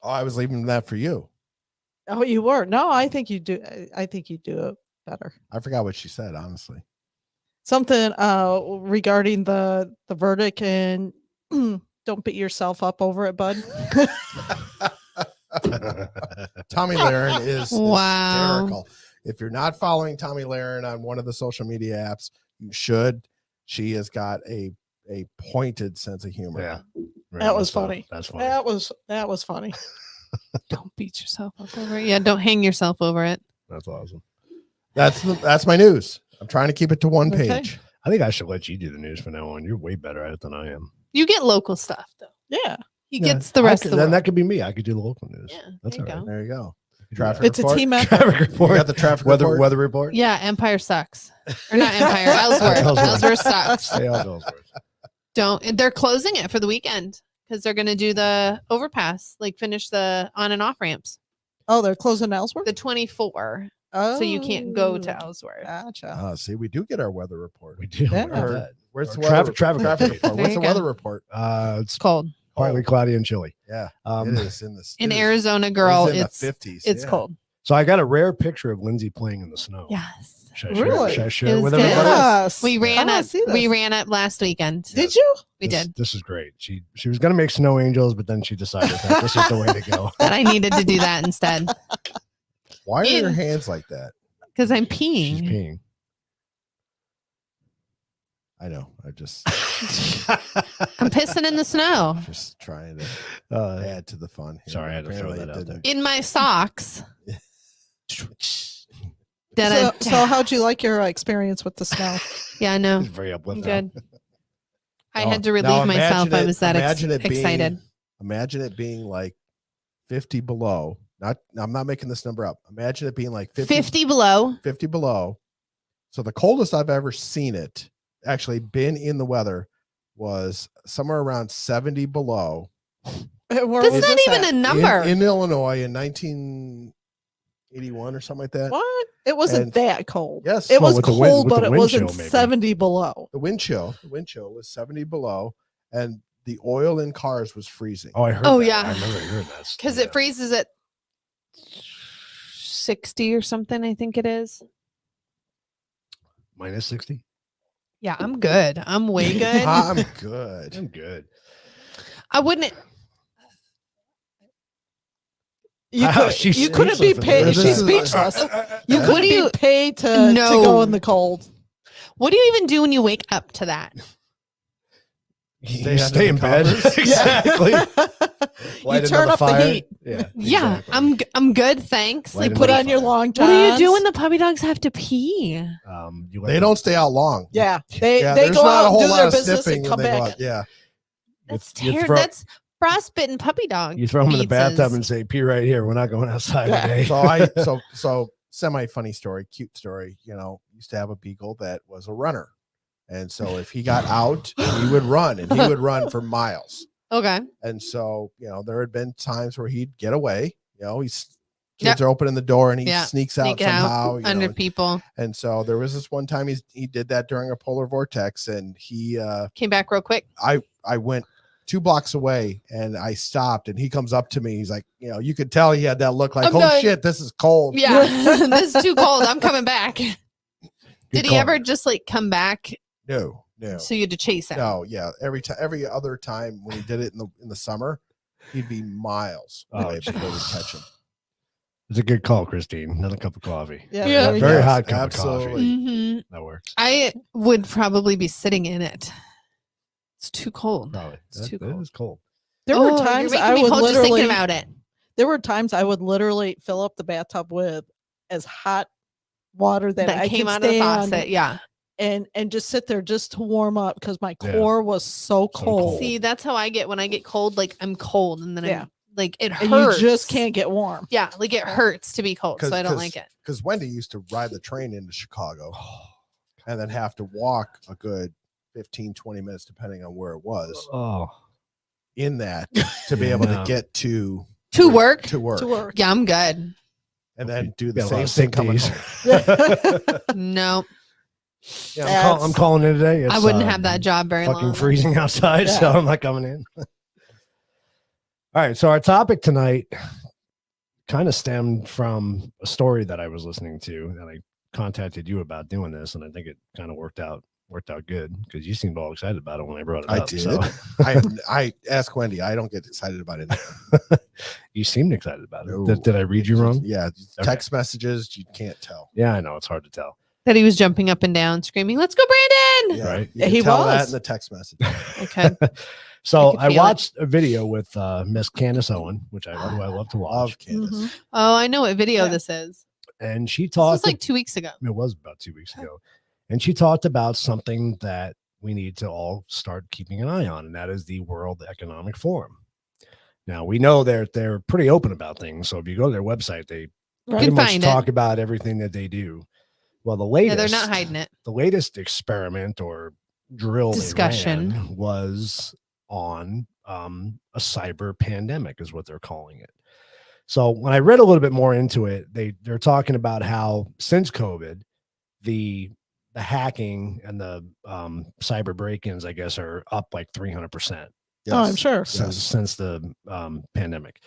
Oh, I was leaving that for you. Oh, you were? No, I think you do. I think you do it better. I forgot what she said, honestly. Something regarding the verdict, and don't beat yourself up over it, bud. Tommy Lahren is Wow. hysterical. If you're not following Tommy Lahren on one of the social media apps, you should. She has got a pointed sense of humor. Yeah. That was funny. That's funny. That was funny. Don't beat yourself up over it. Yeah, don't hang yourself over it. That's awesome. That's my news. I'm trying to keep it to one Okay. page. I think I should let you do the news from now on. You're way better at it than I am. You get local stuff though. Yeah, He Yeah, gets the rest of the Then world. that could be me. I could do the local news. Yeah, That's there all you right. go. There you go. Yeah. Traffic it's report. a team effort. Traffic You report. got the traffic weather report? weather report. Yeah, Empire sucks. Or not Empire, Ellsworth. Ellsworth. Ellsworth sucks. Stay out, Ellsworth. They're closing it for the weekend because they're going to do the overpass, like finish the on and off ramps. Oh, they're closing Ellsworth. The 24. Oh, So you can't go to Ellsworth. Gotcha. See, we do get our weather report. We do. Yeah. Look at Or- that. Where's the Traffic weather, report. report? There What's you the go. weather report? It's It's cold. partly cloudy and chilly. Yeah, Um, it is in this. In Arizona, girl, it's in the 50s. it's yeah. cold. So I got a rare picture of Lindsay playing in the snow. Yes. Should I share, Really? should I share It it was with good. everybody? Yes. We ran I wanna up. see We this. ran up last weekend. Did you? We This- did. This is great. She was gonna make snow angels, but then she decided that this is the way to go. But I needed to do that instead Why are your In- hands like that? because I'm She's peeing. peeing. I know. I just I'm pissing in the snow just trying to add to the fun. Here. Sorry, I had to throw Apparently that it out didn't. in my socks. So how'd you like your experience with the snow? Yeah, I know. It's very I'm uplifting. good. I Now- had to now relieve myself. imagine I it- was that imagine it being- excited. Imagine it being like 50 below. I'm not making this number up. Imagine it being like 50 below. 50 below. So the coldest I've ever seen it, actually been in the weather, was somewhere around 70 below Where That's was not this even at? a number. in Illinois in 1981 or something like that. What? It wasn't And- that cold. Yes. It Well, was with the cold, wind- with but the it wind wasn't chill, maybe. 70 below. The wind chill was 70 below, and the oil in cars was freezing. Oh, I heard. Oh, that. yeah. I remember hearing that. Because Yeah. it freezes at 60 or something, I think it is. minus 60. Yeah, I'm good. I'm way good. I'm good. I'm good. I wouldn't. You, Wow, could, she's you couldn't be speechless. paid. This She's is- speechless. You What couldn't do you- be paid to go No. in the cold. What do you even do when you wake up to that? You stay in bed. covers. Exactly. you Light turn another up the fire. heat. Yeah. Yeah, exactly. I'm good, thanks. Light You put another on your fire. long What do you do johns. when the puppy dogs have to pee? You let They them- don't stay out long. Yeah, they there's go not out a and whole do lot their of business sniffing and when come they go back. out. Yeah. That's you terrible. throw- That's frostbitten puppy dog. You throw them in the bathtub pizzas. and say, "Pee right here. We're not going outside Yeah. today." So semi funny story, cute story. Used to have a beagle that was a runner, and so if he got out, he would run, and he would run for miles. Okay. And so there had been times where he'd get away. Kids Yep. are opening the door, and he Yeah. sneaks out Sneak out somehow. under people. And so there was this one time he did that during a polar vortex, and he Came back real quick. I went 2 blocks away and I stopped, and he comes up to me. He's like, you could tell he had that look like, I'm oh done. shit, this is cold. Yeah, this is too cold. I'm coming back. Did he call. ever just like come back No. so you had to chase him? No, yeah. Every other time when he did it in the summer, he'd be miles Oh, away before we catch him. It's a good call, Christine. Another cup of coffee. Yeah, Yeah. very Very good. hot cup of absolutely. coffee. hmm That works. I would probably be sitting in it. It's too cold. Probably. It's too That cold. is cold. There Oh, were you're times making I me would cold just thinking literally. about it. There were times I would literally fill up the bathtub with as hot water that, That I came could out of the stand faucet. Yeah. and just sit there just to warm up because my Yeah. core was so cold. cold. See, that's how I get when I get cold. Like I'm cold, and then Yeah. I'm like it and hurts. you just can't get warm. Yeah, like it hurts to be cold, so I don't like it. Because Wendy used to ride the train into Chicago and then have to walk a good 15, 20 minutes, depending on where it was. Oh, in that to be able No. to get to work. to work, To work. Yeah, I'm good. and then do the Got a lot same of thing sick coming days. home. No, Yeah, I'm calling in today. It's, I wouldn't have that job very fucking long. freezing outside, so Yeah. I'm not coming in. All right, so our topic tonight kind of stemmed from a story that I was listening to, and I contacted you about doing this, and I think it kind of worked out good because you seemed all excited about it when I brought it I up. did. So I ask Wendy. I don't get excited about it. you seemed excited about it. No. Did I read you wrong? Yeah, text messages you can't tell. Yeah, I know it's hard to tell. That he was jumping up and down, screaming, "Let's go, Brandon!" Yeah, Right. You Yeah, can he tell that was. in the text message. Okay. So could I feel it. watched a video with Miss Candace Owen, who I love to watch, Love Candace. Mhm. Oh, I know what video Yeah. this is. and she This was talked. like 2 weeks ago. It was about 2 weeks ago, and she talked about something that we need to all start keeping an eye on, and that is the World Economic Forum. Now we know they're pretty open about things, so if you go to their website, they pretty can much find talk it. about everything that they do. Well, the Yeah, latest, they're not hiding it. the latest experiment or drill they Discussion. ran was on a cyber pandemic, is what they're calling it. So when I read a little bit more into it, they're talking about how since COVID, the hacking and the cyber break-ins, I guess, are up like 300% Oh, I'm sure. since the pandemic.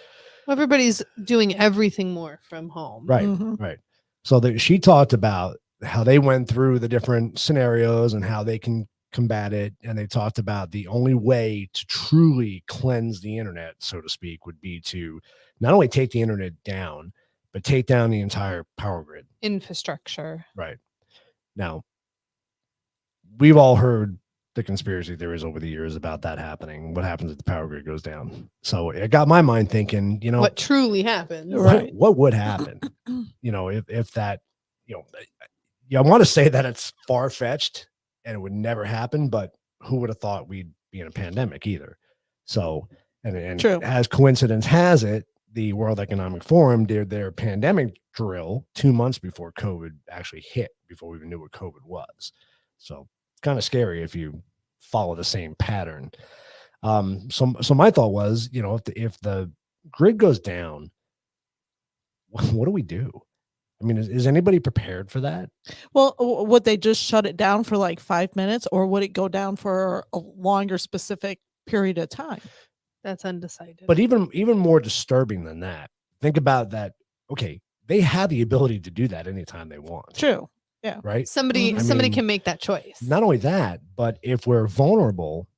Everybody's doing everything more from home. Right, Mhm. right. So she talked about how they went through the different scenarios and how they can combat it. And they talked about the only way to truly cleanse the internet, so to speak, would be to not only take the internet down, but take down the entire power grid. Infrastructure. Right. Now, we've all heard the conspiracy theories over the years about that happening. What happens if the power grid goes down? So it got my mind thinking, What truly happens. Right. what would happen? If that, I want to say that it's far-fetched and it would never happen, but who would have thought we'd be in a pandemic either? So, and True. as coincidence has it, the World Economic Forum did their pandemic drill 2 months before COVID actually hit, before we even knew what COVID was. So it's kind of scary if you follow the same pattern. So my thought was, if the grid goes down, what do we do? I mean, is anybody prepared for that? Well, would they just shut it down for like 5 minutes, or would it go down for a longer specific period of time? That's undecided. But even more disturbing than that, think about that. Okay, they have the ability to do that anytime they want. True. Right? somebody Mhm. I somebody mean, can make that choice. Not only that, but if we're vulnerable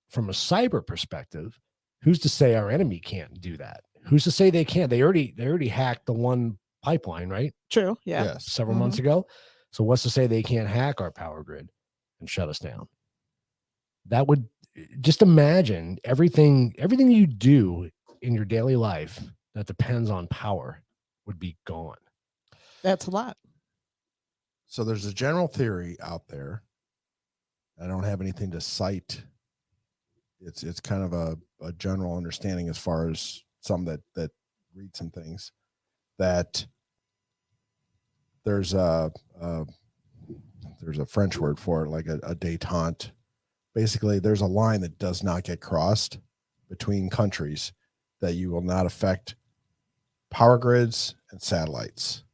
from a cyber perspective, who's to say our enemy can't do that? Who's to say they can't? They already hacked the one pipeline, right? True. Yeah. Yes. Several months ago. So what's to say they can't hack our power grid and shut us down? That would, just imagine everything you do in your daily life that depends on power would be gone. That's a lot. So there's a general theory out there. I don't have anything to cite. It's kind of a general understanding as far as some that read some things, that there's a French word for it, like a détente. Basically, there's a line that does not get crossed between countries, that you will not affect power grids and satellites,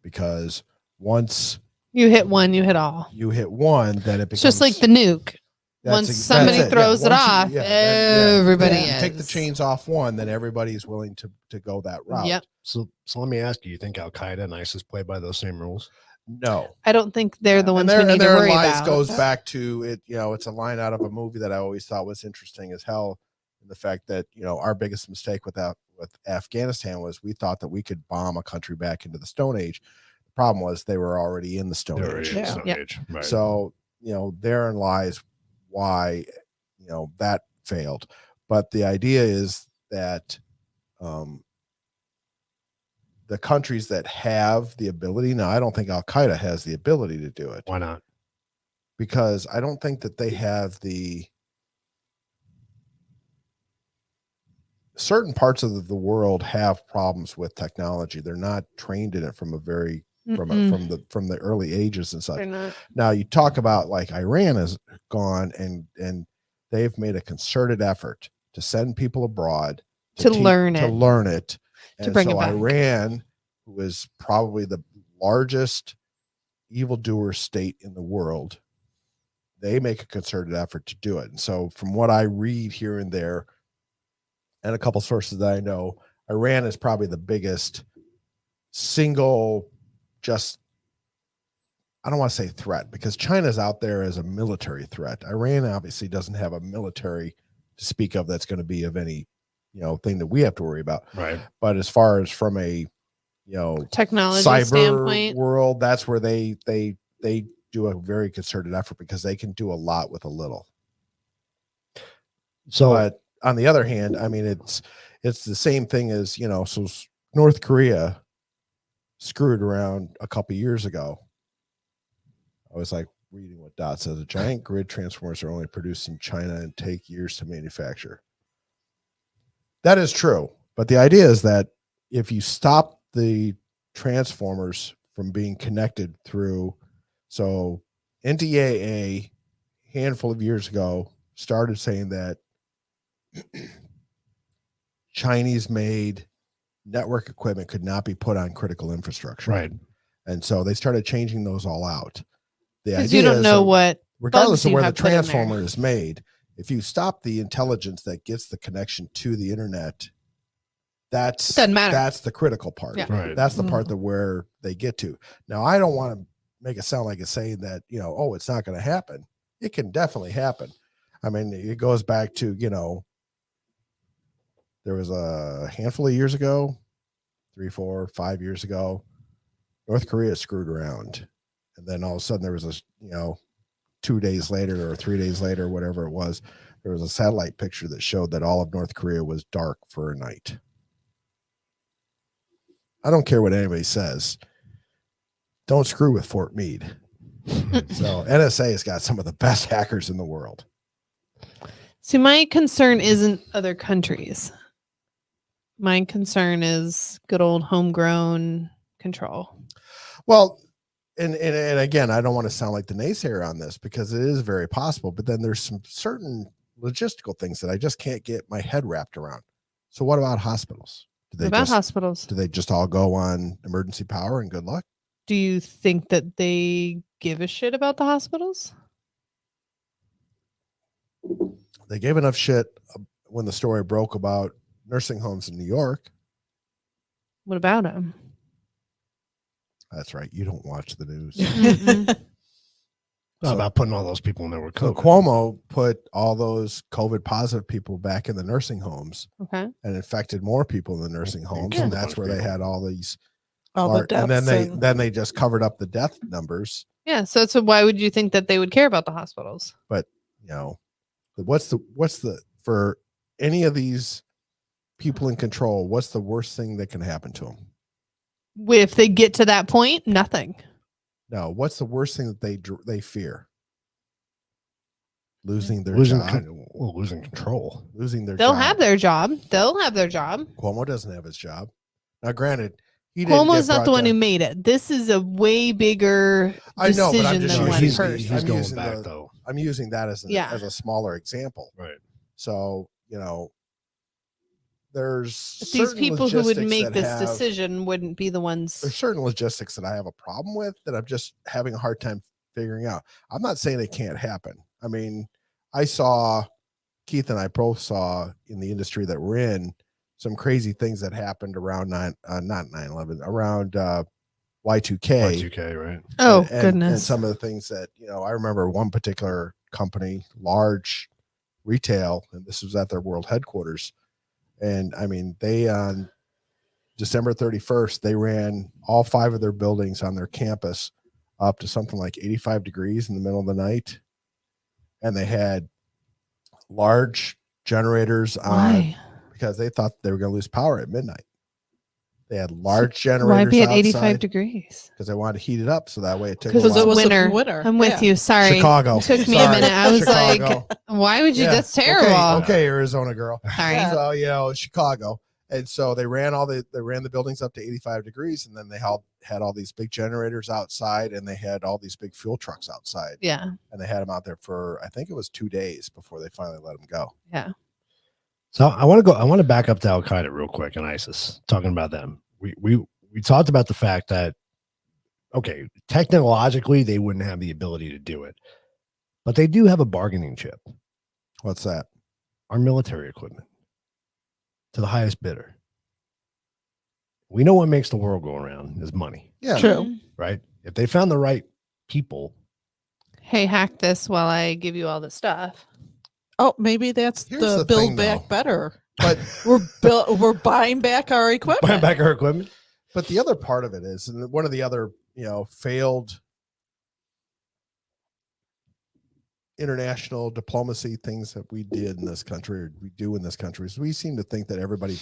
because once You hit one, you hit all. you hit one, then it becomes It's just like the nuke. Once that's somebody it. throws it Once you- off, then- everybody you take the is. chains off one, then everybody's willing to go that route. Yep. So let me ask you, you think Al Qaeda and ISIS play by those same rules? No. I don't think they're the ones and we need to their worry lies about. goes back to it. It's a line out of a movie that I always thought was interesting as hell. The fact that, our biggest mistake with Afghanistan was we thought that we could bomb a country back into the Stone Age. The problem was they were already in the Stone Age. Yeah. Stone Yeah. Age, right. So, therein lies why, that failed. But the idea is that the countries that have the ability, now I don't think Al Qaeda has the ability to do it, Why not? because I don't think that they have certain parts of the world have problems with technology. They're not trained in it from from the early ages and such. They're not. Now you talk about like Iran is gone and they've made a concerted effort to send people abroad To learn to it. learn it. To And bring so it back. Iran, who is probably the largest evildoer state in the world, they make a concerted effort to do it. And so from what I read here and there, and a couple sources that I know, Iran is probably the biggest single, just, I don't want to say threat, because China's out there as a military threat. Iran obviously doesn't have a military to speak of that's going to be of any, thing that we have to worry about. Right. But as far as from a, Technology cyber standpoint. world, that's where they do a very concerted effort, because they can do a lot with a little. So But on the other hand, I mean, it's the same thing as, so North Korea screwed around a couple years ago. I was like reading what Dot says. The giant grid transformers are only produced in China and take years to manufacture. That is true. But the idea is that if you stop the transformers from being connected through, so NTIA, handful of years ago, started saying that Chinese made network equipment could not be put on critical infrastructure. right. And so they started changing those all out. The Because idea you don't is know that what. regardless bugs of you where the have put in there. transformer is made, if you stop the intelligence that gets the connection to the internet, Doesn't matter. that's the critical part. Yeah. Right. That's the part that where they get to. Now, I don't want to make it sound like it's saying that, oh, it's not going to happen. It can definitely happen. I mean, it goes back to, there was a handful of years ago, 3, 4, 5 years ago, North Korea screwed around. And then all of a sudden there was a, 2 days later or 3 days later, whatever it was, there was a satellite picture that showed that all of North Korea was dark for a night. I don't care what anybody says. Don't screw with Fort Meade. So NSA has got some of the best hackers in the world. See, my concern isn't other countries. My concern is good old homegrown control. Well, and again, I don't want to sound like the naysayer on this, because it is very possible, but then there's some certain logistical things that I just can't get my head wrapped around. So what about hospitals? What about hospitals? Do they just all go on emergency power and good luck? Do you think that they give a shit about the hospitals? They gave enough shit when the story broke about nursing homes in New York. What about them? That's right. You don't watch the news. Not about putting all those people in there with So COVID. Cuomo put all those COVID positive people back in the nursing homes Okay. and infected more people in the nursing homes. And that's where they had all these. All the and then deaths they just covered up the death numbers. Yeah. So why would you think that they would care about the hospitals? What's the for any of these people in control, what's the worst thing that can happen to them? If they get to that point, nothing. No, what's the worst thing that they fear? Losing their losing job. losing control. Losing their They'll job. have their job. They'll have their job. Cuomo doesn't have his job. Now, granted, he didn't Cuomo's get not the brought one who down- made it. This is a way bigger I know, but I'm decision just than one using- person. He's I'm going using back the- though. I'm using that as Yeah. a smaller example. Right. So, there's But these certain people who would logistics make that this have- decision wouldn't be the ones. There's certain logistics that I have a problem with that I'm just having a hard time figuring out. I'm not saying it can't happen. I mean, Keith and I both saw in the industry that we're in some crazy things that happened around not 9/11, around Y2K. Y2K, right? Oh, and goodness. some of the things that I remember one particular company, large retail, and this was at their world headquarters, and I mean they on December 31st they ran all 5 of their buildings on their campus up to something like 85 degrees in the middle of the night, and they had large generators on Why? because they thought they were going to lose power at midnight. They had large generators. Why be at outside 85 degrees? because they wanted to heat it up so that way it took a Because Because it while. was winter. winter. I'm with you. Sorry. Chicago. Took me a Sorry. minute. I was Chicago. like, why would you? Yeah. That's terrible. Okay, Arizona girl. Sorry. Yeah. So Chicago, And so they ran the buildings up to 85 degrees, and then they had all these big generators outside, and they had all these big fuel trucks outside. Yeah. And they had them out there for, I think it was 2 days before they finally let them go. Yeah. So I want to back up to Al Qaeda real quick and ISIS, talking about them. We talked about the fact that, okay, technologically they wouldn't have the ability to do it, but they do have a bargaining chip. What's that? Our military equipment to the highest bidder. We know what makes the world go around is money, Yeah. True. right? If they found the right people, Hey, hack this while I give you all the stuff. Oh, maybe that's Here's the the build thing, back though. better. But We're buying back our equipment. buying back our equipment. But the other part of it is, and one of the other, failed international diplomacy things that we did in this country, or we do in this country, is we seem to think that everybody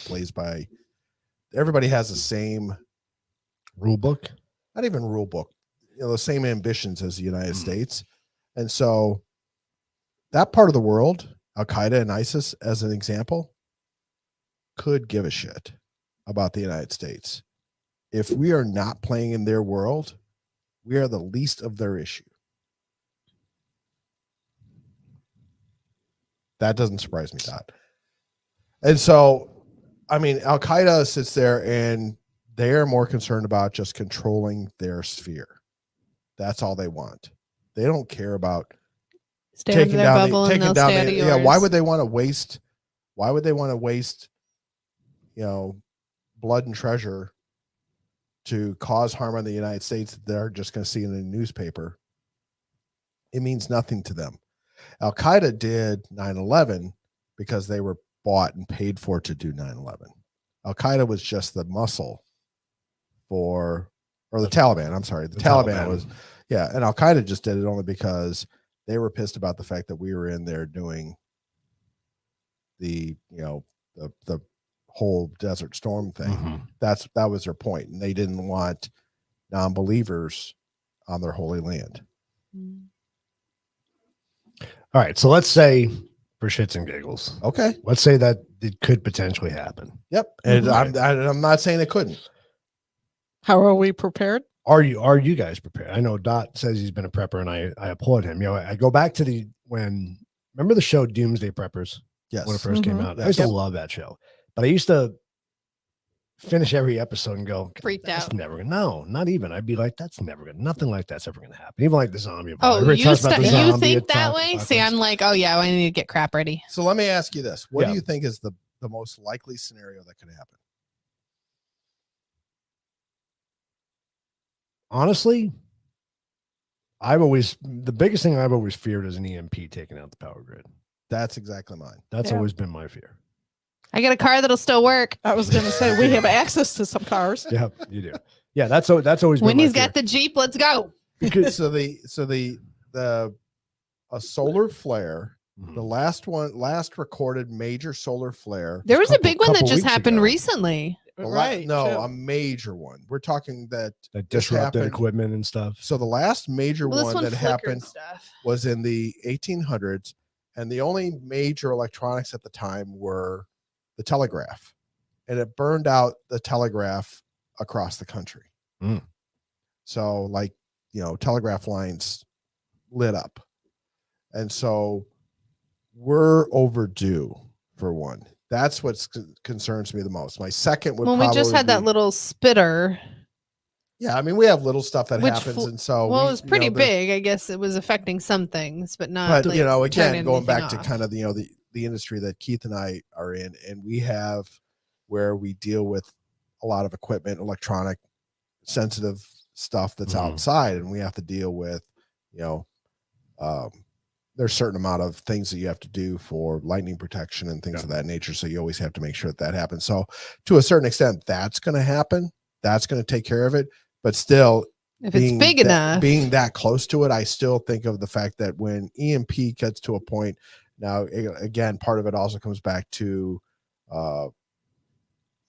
has the same Rule book. not even rule book, the same ambitions as the United States. And so that part of the world, Al Qaeda and ISIS, as an example, could give a shit about the United States. If we are not playing in their world, we are the least of their issue. That doesn't surprise me, Dot. And so, I mean, Al Qaeda sits there and they're more concerned about just controlling their sphere. That's all they want. They don't care about Stay under taking their down bubble the, and taking they'll down stay out the, of yeah. yours. Why would they want to waste? Why would they want to waste, blood and treasure to cause harm on the United States that they're just going to see in the newspaper? It means nothing to them. Al Qaeda did 9/11 because they were bought and paid for to do 9/11. Al Qaeda was just the muscle or the Taliban. I'm sorry, the Taliban was, yeah, and Al Qaeda just did it only because they were pissed about the fact that we were in there doing the the whole Desert Storm thing. Mhm. That was their point, and they didn't want non-believers on their holy land. Mm. All right. So let's say, for shits and giggles, Okay. let's say that it could potentially happen. Yep. And Mhm. I'm not saying it couldn't. How are we prepared? Are you guys prepared? I know Dot says he's been a prepper, and I applaud him. I go back to remember the show Doomsday Preppers Yes. when it 1st came Mhm. out. I used to love that show, but I used to finish every episode and go, Freaked that's out. never gonna. No, not even. I'd be like, that's never gonna. Nothing like that's ever gonna happen. Even like the zombie. Oh, Everybody you, talks about the you zombie think that attack way? See, apocalypse. I'm like, oh yeah, I need to get crap ready. So let me ask you this. What Yeah. do you think is the most likely scenario that could happen? Honestly, the biggest thing I've always feared is an EMP taking out the power grid. That's exactly mine. That's Yeah. always been my fear. I got a car that'll still work. I was going to say we have access to some cars. Yeah, you do. Yeah, that's always been When my he's fear. got the Jeep, let's go. Because So a solar flare, Mhm. the last recorded major solar flare. There was a couple- big one that couple just weeks happened ago. recently. Right. No, true. a major one. We're talking that. that this disrupted happened- equipment and stuff. So the last major Well, this one one that flickered happened stuff. was in the 1800s, and the only major electronics at the time were the telegraph, and it burned out the telegraph across the country. Mm. So, telegraph lines lit up, and so we're overdue for one. That's what concerns me the most. My second would Well, we just probably had that be- little spitter. Yeah, I mean, we have little stuff that Which happens, fl- and so Well, we- it was pretty there's- big. I guess it was affecting some things, but not. But like, again, turning going anything back to off. kind of the industry that Keith and I are in, and we have where we deal with a lot of equipment, electronic, sensitive stuff that's Mhm. outside, and we have to deal with, there's a certain amount of things that you have to do for lightning protection and things Yeah. of that nature. So you always have to make sure that happens. So to a certain extent, that's going to happen. That's going to take care of it. But still, if it's big enough, being that close to it, I still think of the fact that when EMP gets to a point, now again, part of it also comes back to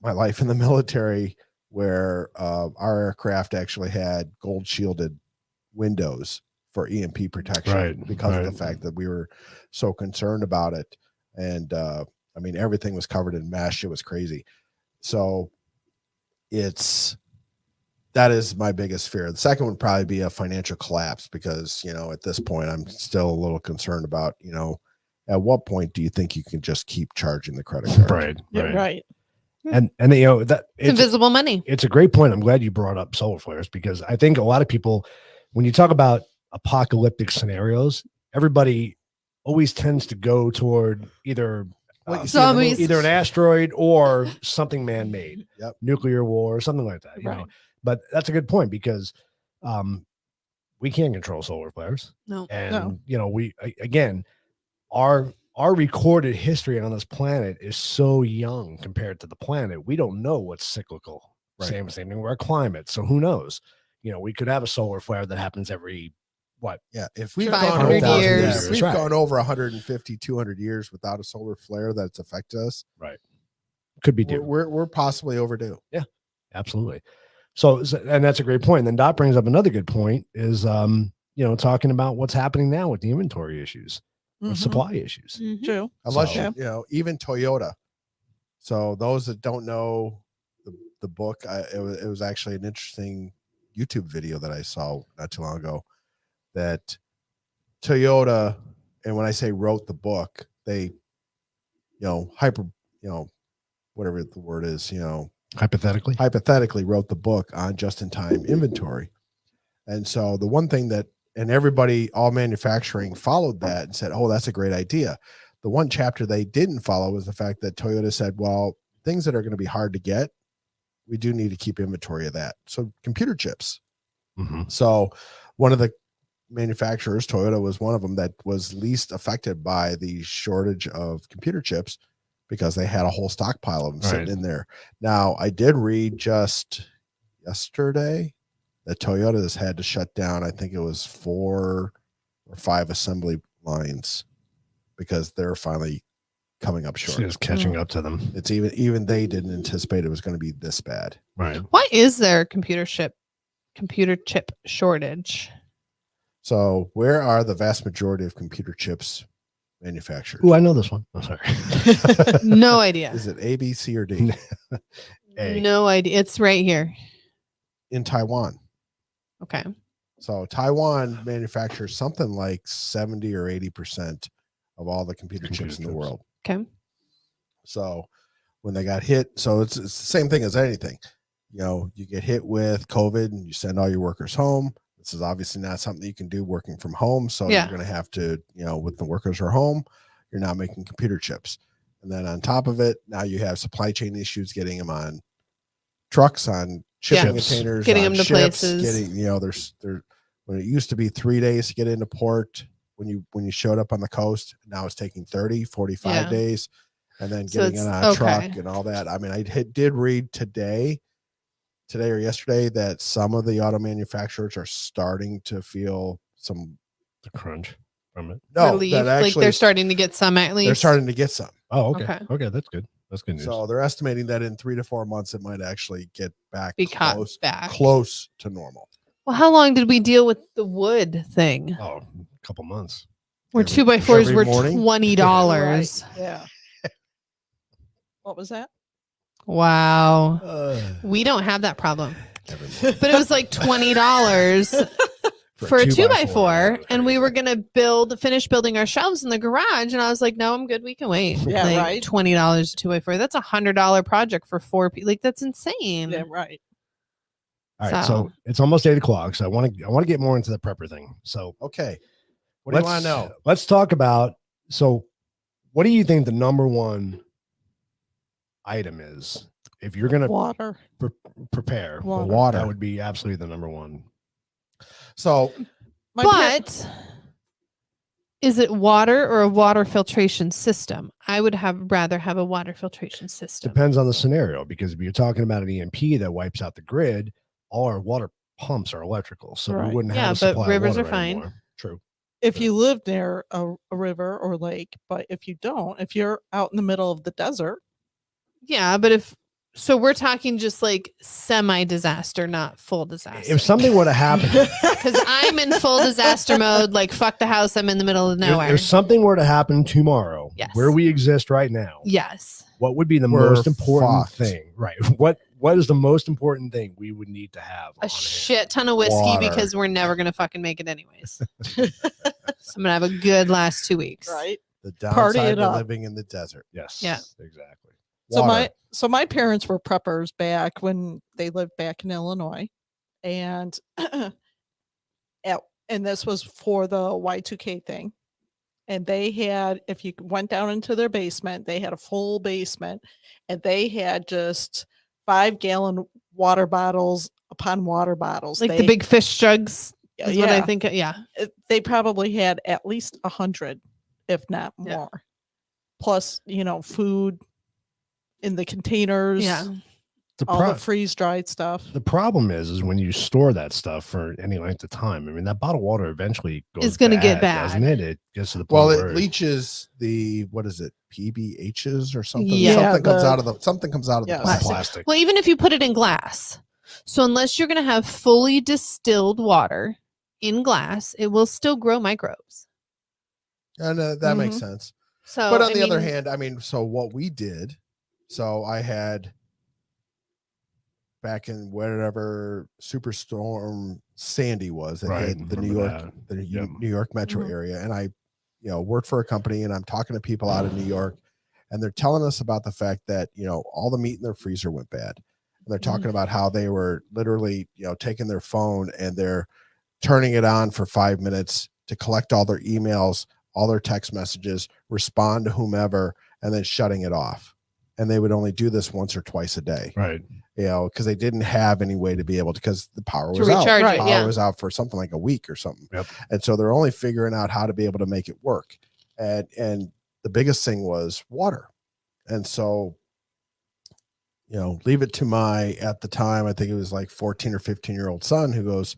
my life in the military, where our aircraft actually had gold shielded windows for EMP protection, Right, because of right. the fact that we were so concerned about it. And I mean, everything was covered in mesh. It was crazy. So that is my biggest fear. The second would probably be a financial collapse because, at this point I'm still a little concerned about, at what point do you think you can just keep charging the credit card? Right. Yeah, right. And that It's invisible money. it's a great point. I'm glad you brought up solar flares because I think a lot of people, when you talk about apocalyptic scenarios, everybody always tends to go toward either What you see in the Zombies. movie. either an asteroid or something man-made, Yep. nuclear war or something like that. You know, Right. but that's a good point because we can't control solar flares, No. and again, our recorded history on this planet is so young compared to the planet. We don't know what's cyclical. Right. Same thing with our climate. So who knows? We could have a solar flare that happens every what? Yeah. If we've 500 gone over, years. if we've Right. gone over 150, 200 years without a solar flare that's affected us, Could be due. we're possibly overdue. Absolutely. So, and that's a great point. And then Dot brings up another good point is, talking about what's happening now with the inventory issues, with Mhm. supply issues. Mhm. True. Unless So- even Toyota. So those that don't know the book, it was actually an interesting YouTube video that I saw not too long ago that Toyota, and when I say wrote the book, they, whatever the word is, Hypothetically. hypothetically wrote the book on just-in-time inventory. And so the one thing that, and everybody, all manufacturing followed that and said, oh, that's a great idea. The one chapter they didn't follow was the fact that Toyota said, well, things that are going to be hard to get, we do need to keep inventory of that. So computer chips. Mhm. So one of the manufacturers, Toyota was one of them that was least affected by the shortage of computer chips because they had a whole stockpile of them sitting Right. in there. Now, I did read just yesterday that Toyota has had to shut down, I think it was 4 or 5 assembly lines because they're finally coming up It's short. just catching up to them. It's even they didn't anticipate it was going to be this bad. Right. Why is there computer chip shortage? So where are the vast majority of computer chips manufactured? Oh, I know this one. I'm sorry. No idea. Is it A, B, C, or D? A. No idea. It's right here. In Taiwan. Okay. So Taiwan manufactures something like 70 or 80% of all the computer Computer chips in the chips. world. Okay. So when they got hit, so it's the same thing as anything. You get hit with COVID and you send all your workers home. This is obviously not something you can do working from home. So Yeah. you're going to have to, with the workers are home, you're not making computer chips. And then on top of it, now you have supply chain issues getting them on trucks, on shipping Ships. containers, Getting on them to ships, places. getting, there's when it used to be 3 days to get into port, when you showed up on the coast, now it's taking 30, 45 Yeah. days, and then So getting it it's- on a okay. truck and all that. I mean, I did read today or yesterday that some of the auto manufacturers are starting to feel some The crunch from it. Relief. that Like actually they're starting to get some at least. they're starting to get some. Oh, okay. Okay. Okay. That's good. That's good news. So they're estimating that in 3 to 4 months it might actually get back be caught back. close to normal. Well, how long did we deal with the wood thing? Oh, a couple months. Where every- 2x4s every were morning? $20. Right. Yeah. What was that? Wow. We don't have that problem. Every morning. But it was like $20 for a 2x4, and we were gonna finish building our shelves in the garage, and I was like, no, I'm good, we can wait. Yeah, Like, right. $20 a 2x4, that's $100 project for 4 people. Like, that's insane. Yeah, right. All right. So- So it's almost 8:00. So I want to get more into the prepper thing. So Okay. What do you want to know? Let's talk about. So, what do you think the number one item is if you're gonna Water. prepare? Water. Water. That would be absolutely the number one. So My pa- But is it water or a water filtration system? I would rather have a water filtration system. Depends on the scenario because if you're talking about an EMP that wipes out the grid, all our water pumps are electrical, so Right. we wouldn't Yeah, have a but supply of rivers water are fine. anymore. True. if you live near a river or lake, but if you don't, if you're out in the middle of the desert, Yeah, but so we're talking just like semi-disaster, not full disaster. If something were to happen, Because I'm in full disaster mode, like fuck the house, I'm in the middle of nowhere. if something were to happen tomorrow Yes. where we exist right now, Yes. what would be the We're most important fucked. thing? Right. What is the most important thing we would need to have? A on shit ton of whiskey Water. because we're never gonna fucking make it anyways. So I'm gonna have a good last 2 weeks. Right. The Party downside it to up. living in the desert. hand? Yes. Yeah. Exactly. Water. So my parents were preppers back when they lived back in Illinois, and and this was for the Y2K thing. And they had, if you went down into their basement, they had a full basement, and they had just 5-gallon water bottles upon water bottles. Like the big fish jugs is what I yeah, think. Yeah. they probably had at least 100, if not Yeah. more. Plus, food in the containers. Yeah. The, All pro- the freeze dried stuff. the problem is when you store that stuff for any length of time. I mean, that bottled water eventually goes. It's gonna get bad. doesn't it? It gets to the point Well, where it leaches the what is it, PBHs or something? Yeah, something comes the- out of the Yeah, plastic. Plastic. plastic. Well, even if you put it in glass. So unless you're gonna have fully distilled water in glass, it will still grow microbes. And that makes sense. So But on I the other mean, hand, I mean, so what we did, so I had back in whatever Superstorm Sandy was that Right, hit the remember that. Yep. New York metro Mhm. area, and I, worked for a company, and I'm talking to people out of New York, and they're telling us about the fact that all the meat in their freezer went bad, and they're talking about how they were literally taking their phone and they're turning it on for 5 minutes to collect all their emails, all their text messages, respond to whomever, and then shutting it off. And they would only do this once or twice a day, Right. because they didn't have any way to be able to, because the power To was out. recharge it, Power yeah. was out for something like a week or something. Yep. And so they're only figuring out how to be able to make it work. And the biggest thing was water. And so, leave it to my, at the time, I think it was like 14 or 15-year-old son who goes,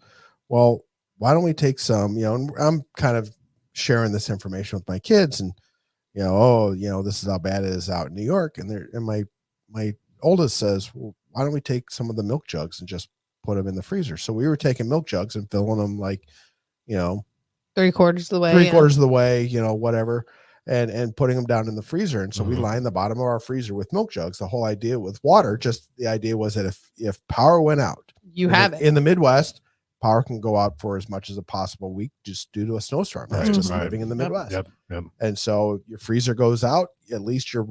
well, why don't we take some, and I'm kind of sharing this information with my kids, and this is how bad it is out in New York. And my oldest says, well, why don't we take some of the milk jugs and just put them in the freezer? So we were taking milk jugs and filling them like, 3/4 of the way. 3/4 of the way, whatever, and putting them down in the freezer. And so we Mhm. lined the bottom of our freezer with milk jugs. The whole idea with water, just the idea was that if power went out, You have it. in the Midwest, power can go out for as much as a possible week just due to a snowstorm. That's Right, just right. living in the Yep. Midwest. Yep. And so your freezer goes out, at least your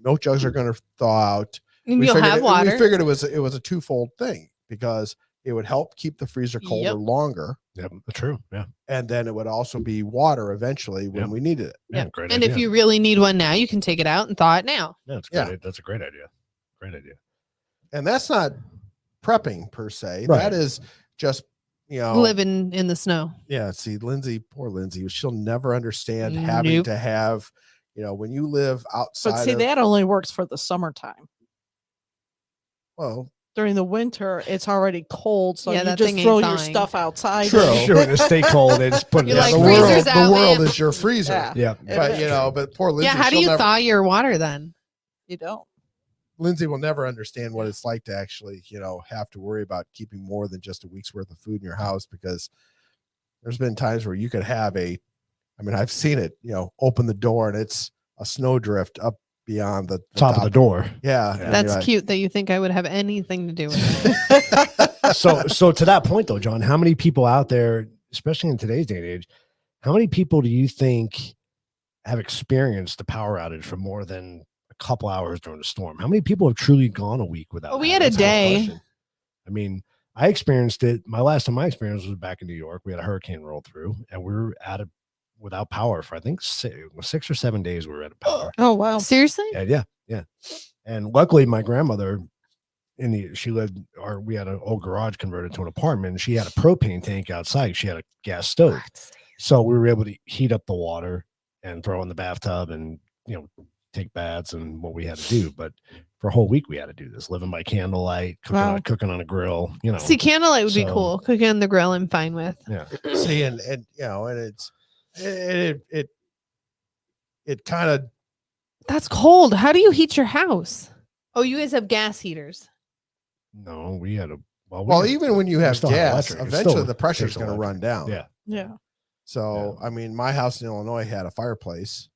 milk jugs are going to thaw out. And We you'll figured have it- water. We figured it was a twofold thing, because it would help keep the freezer colder Yep. longer, Yep. True. Yeah. and then it would also be water eventually when Yep. we needed it. Yeah. Yeah. Great And idea. if you really need one now, you can take it out and thaw it now. Yeah, Yeah. that's a great idea. Great idea. And that's not prepping per se. Right. That is just Living in the snow. Yeah, see, poor Lindsay, she'll never understand having Nope. to have, when you live outside. But see, of, that only works for the summertime. well, During the winter, it's already cold, so Yeah, you that just thing ain't throw your thawing. stuff outside. True. Sure. To stay cold, they just put it You're in like, the the freezer's world, out, the world man. is your freezer. Yeah. Yeah. But poor Lindsay. Yeah. How do she'll you never, thaw your water then? You don't. Lindsay will never understand what it's like to actually, have to worry about keeping more than just a week's worth of food in your house, because there's been times where you could have I've seen it, open the door and it's a snowdrift up beyond the top of the door. Yeah. Yeah. and That's you're like, cute that you think I would have anything to do with it. So to that point though, John, how many people out there, especially in today's day and age, how many people do you think have experienced the power outage for more than a couple hours during the storm? How many people have truly gone a week without? Well, we that? had a That's good day. question. I mean, I experienced it. My last time I experienced was back in New York. We had a hurricane roll through, and we were without power for I think 6 or 7 days. We were out of power. Oh wow. Seriously? Yeah. And luckily, my grandmother, we had an old garage converted to an apartment, and she had a propane tank outside. She had a gas stove. So we were able to heat up the water and throw in the bathtub and, take baths and what we had to do. But for a whole week, we had to do this, living by candlelight, cooking on a grill, See, candlelight would be So- cool. Cooking on the grill, I'm fine with. Yeah. see, and it kind of, That's cold. How do you heat your house? Oh, you guys have gas heaters. No, we had a, well, even when you have still have gas, electric. It's eventually still the pressure's takes going to run electric. down. Yeah. Yeah. So, I mean, my house in Illinois had a fireplace,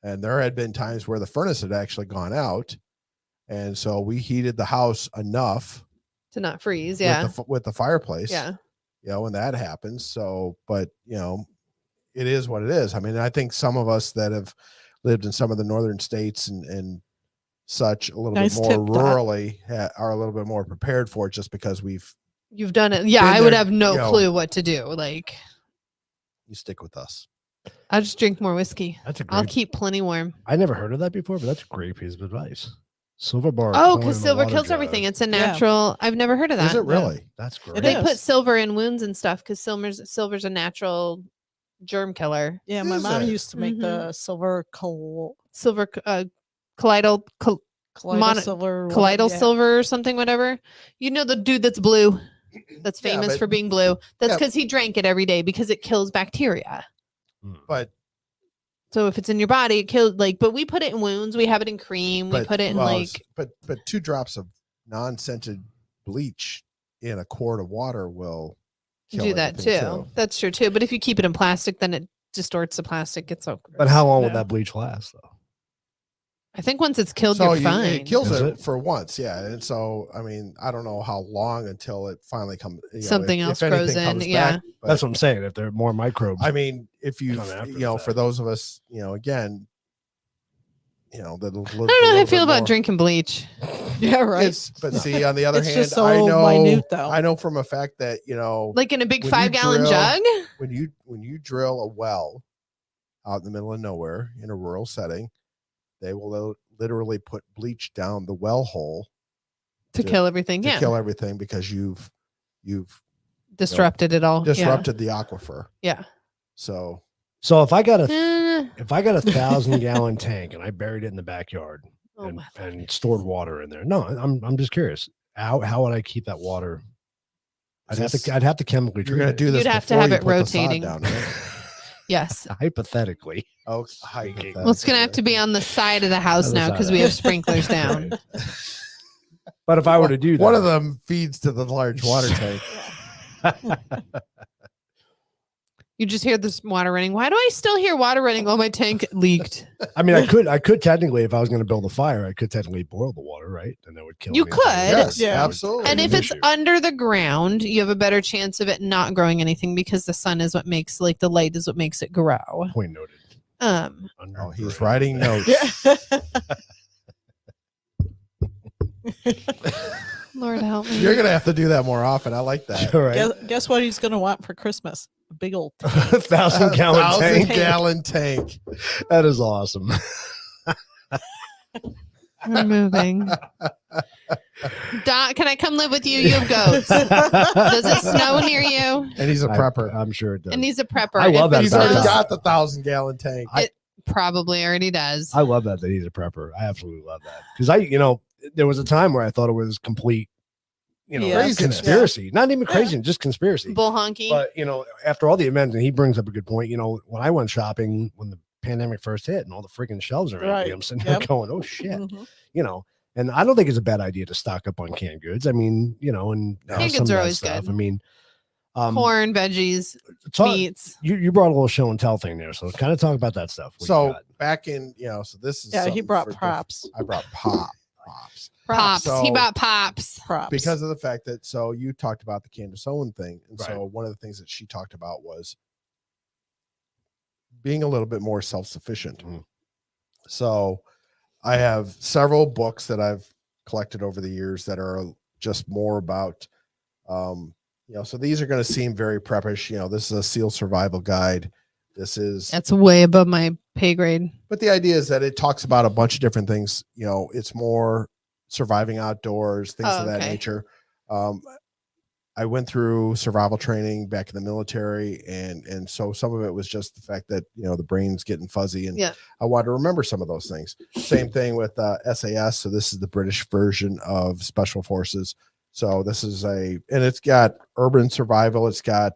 And there had been times where the furnace had actually gone out. And so we heated the house enough To not freeze. Yeah. with the fireplace. Yeah. You know, when that happens. So, but you know, it is what it is. I mean, I think some of us that have lived in some of the northern states and such a little Nice bit more tip, Doc. rurally are a little bit more prepared for it just because You've done it. Yeah. Been I would there, have no you know. clue what to do. Like, you stick with us. I'll just drink more whiskey. That's a I'll great. keep plenty warm. I never heard of that before, but that's a great piece of advice. Silver bar. Oh, coin because in the silver water kills jar. everything. It's a natural. I've never heard of Is that. it really? That's great. It They is. put silver in wounds and stuff because silver's a natural germ killer. Yeah, my Is mom it? used to make the silver Silver colloidal colloidal silver. colloidal yeah. silver or something, whatever. You know the dude that's blue, that's Yeah, famous but- for being blue. That's Yeah. because he drank it every day because it kills bacteria. But So if it's in your body, it kills. Like, but we put it in wounds. We have it in cream. We put it in well, like. but 2 drops of non-scented bleach in a quart of water will kill Do that too. everything, That's true too. But if you keep it in plastic, then it distorts the plastic. It's so. But how long would Yeah. that bleach last, though? I think once it's killed, So you're fine. it kills Is it it? for once, yeah. And so, I mean, I don't know how long until it finally comes. Something else grows in, yeah. That's what I'm saying. If there are more microbes, I mean, if you, Come after you know, the for fact. those of us, you know, again, that I don't know how I feel about drinking bleach. Yeah, right. But see, on the other It's hand, just so I know, minute, though. I know from a fact that Like in a big When you 5-gallon drill- jug. when you drill a well out in the middle of nowhere in a rural setting, they will literally put bleach down the well hole To kill everything. to Yeah. kill everything because you've Disrupted it all. disrupted the aquifer. Yeah. So so if I got a Yeah. if I got a 1,000-gallon tank and I buried it in the backyard Oh and, my and stored water in there, no, I'm just curious. How would I keep that water? I'd have to chemically you're treat gonna it. do this. You'd have to before have you it put the sod rotating. down, right? Yes. Hypothetically. Oh, Well, it's gonna have to be on the side of the house On the now side because of we the have house. sprinklers down. Right. But if I were to do that, One of them feeds to the large water tank. You just hear this water running. Why do I still hear water running? Oh, my tank leaked. I mean, I could technically, if I was going to build a fire, I could technically boil the water, right? And that would kill. You anything. could. Yes, Yeah. absolutely. And an if it's issue. under the ground, you have a better chance of it not growing anything because the sun is what makes, like, the light is what makes it grow. Point noted. Oh, he's writing notes. Yeah. Lord help me. You're gonna have to do that more often. I like that. All right. guess what he's gonna want for Christmas? A big old tank. 1,000-gallon tank. 1,000-gallon tank. That is awesome. We're moving. Doc, can I come live with you? You have goats. Does it snow near you? And he's a prepper. I'm sure it does. And he's a prepper. I love If that it He's about already snows, Doc. got the 1,000-gallon tank. probably already does. I love that he's a prepper. I absolutely love that because there was a time where I thought it was complete, Yeah. Craziness. conspiracy. Not even crazy, just conspiracy. Bull honky. But after all the events, and he brings up a good point. When I went shopping when the pandemic first hit, and all the freaking shelves are empty, Right. I'm sitting there Yep. going, "Oh shit!" Mhm. And I don't think it's a bad idea to stock up on canned goods. I mean, and Canned some goods of are that always stuff. good. I mean, Corn, veggies, talk- meats. you brought a little show and tell thing there, so kind of talk about that stuff. What you So got? back in, so this is Yeah, he something brought for diff- props. I brought props Pops. So- he bought pops. Props. because of the fact that you talked about the Candace Owen thing, and so Right. one of the things that she talked about was being a little bit more self-sufficient. Mhm. So I have several books that I've collected over the years that are just more about so these are going to seem very preppish. This is a SEAL survival guide. This is That's way above my pay grade. but the idea is that it talks about a bunch of different things. It's more surviving outdoors, things of that okay. nature. I went through survival training back in the military, and so some of it was just the fact that the brain's getting fuzzy, and Yeah. I wanted to remember some of those things. Same thing with SAS. So this is the British version of Special Forces. So this is and it's got urban survival. It's got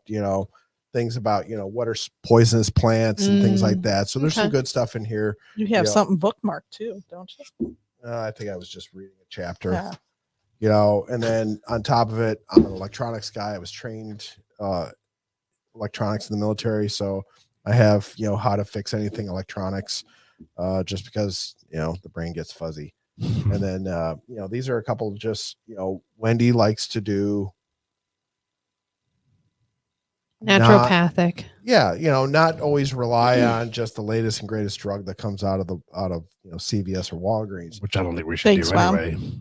things about what are poisonous plants and things like that. So there's some Okay. good stuff in here. you have Yeah. something bookmarked too, don't you? I think I was just reading a chapter. Yeah. And then on top of it, I'm an electronics guy. I was trained electronics in the military, so I have how to fix anything electronics. just because, the brain gets fuzzy. And then, these are a couple just, Wendy likes to do Naturopathic. not always rely on just the latest and greatest drug that comes out of CVS or Walgreens. Which I don't think we should Thanks, do Mom. anyway.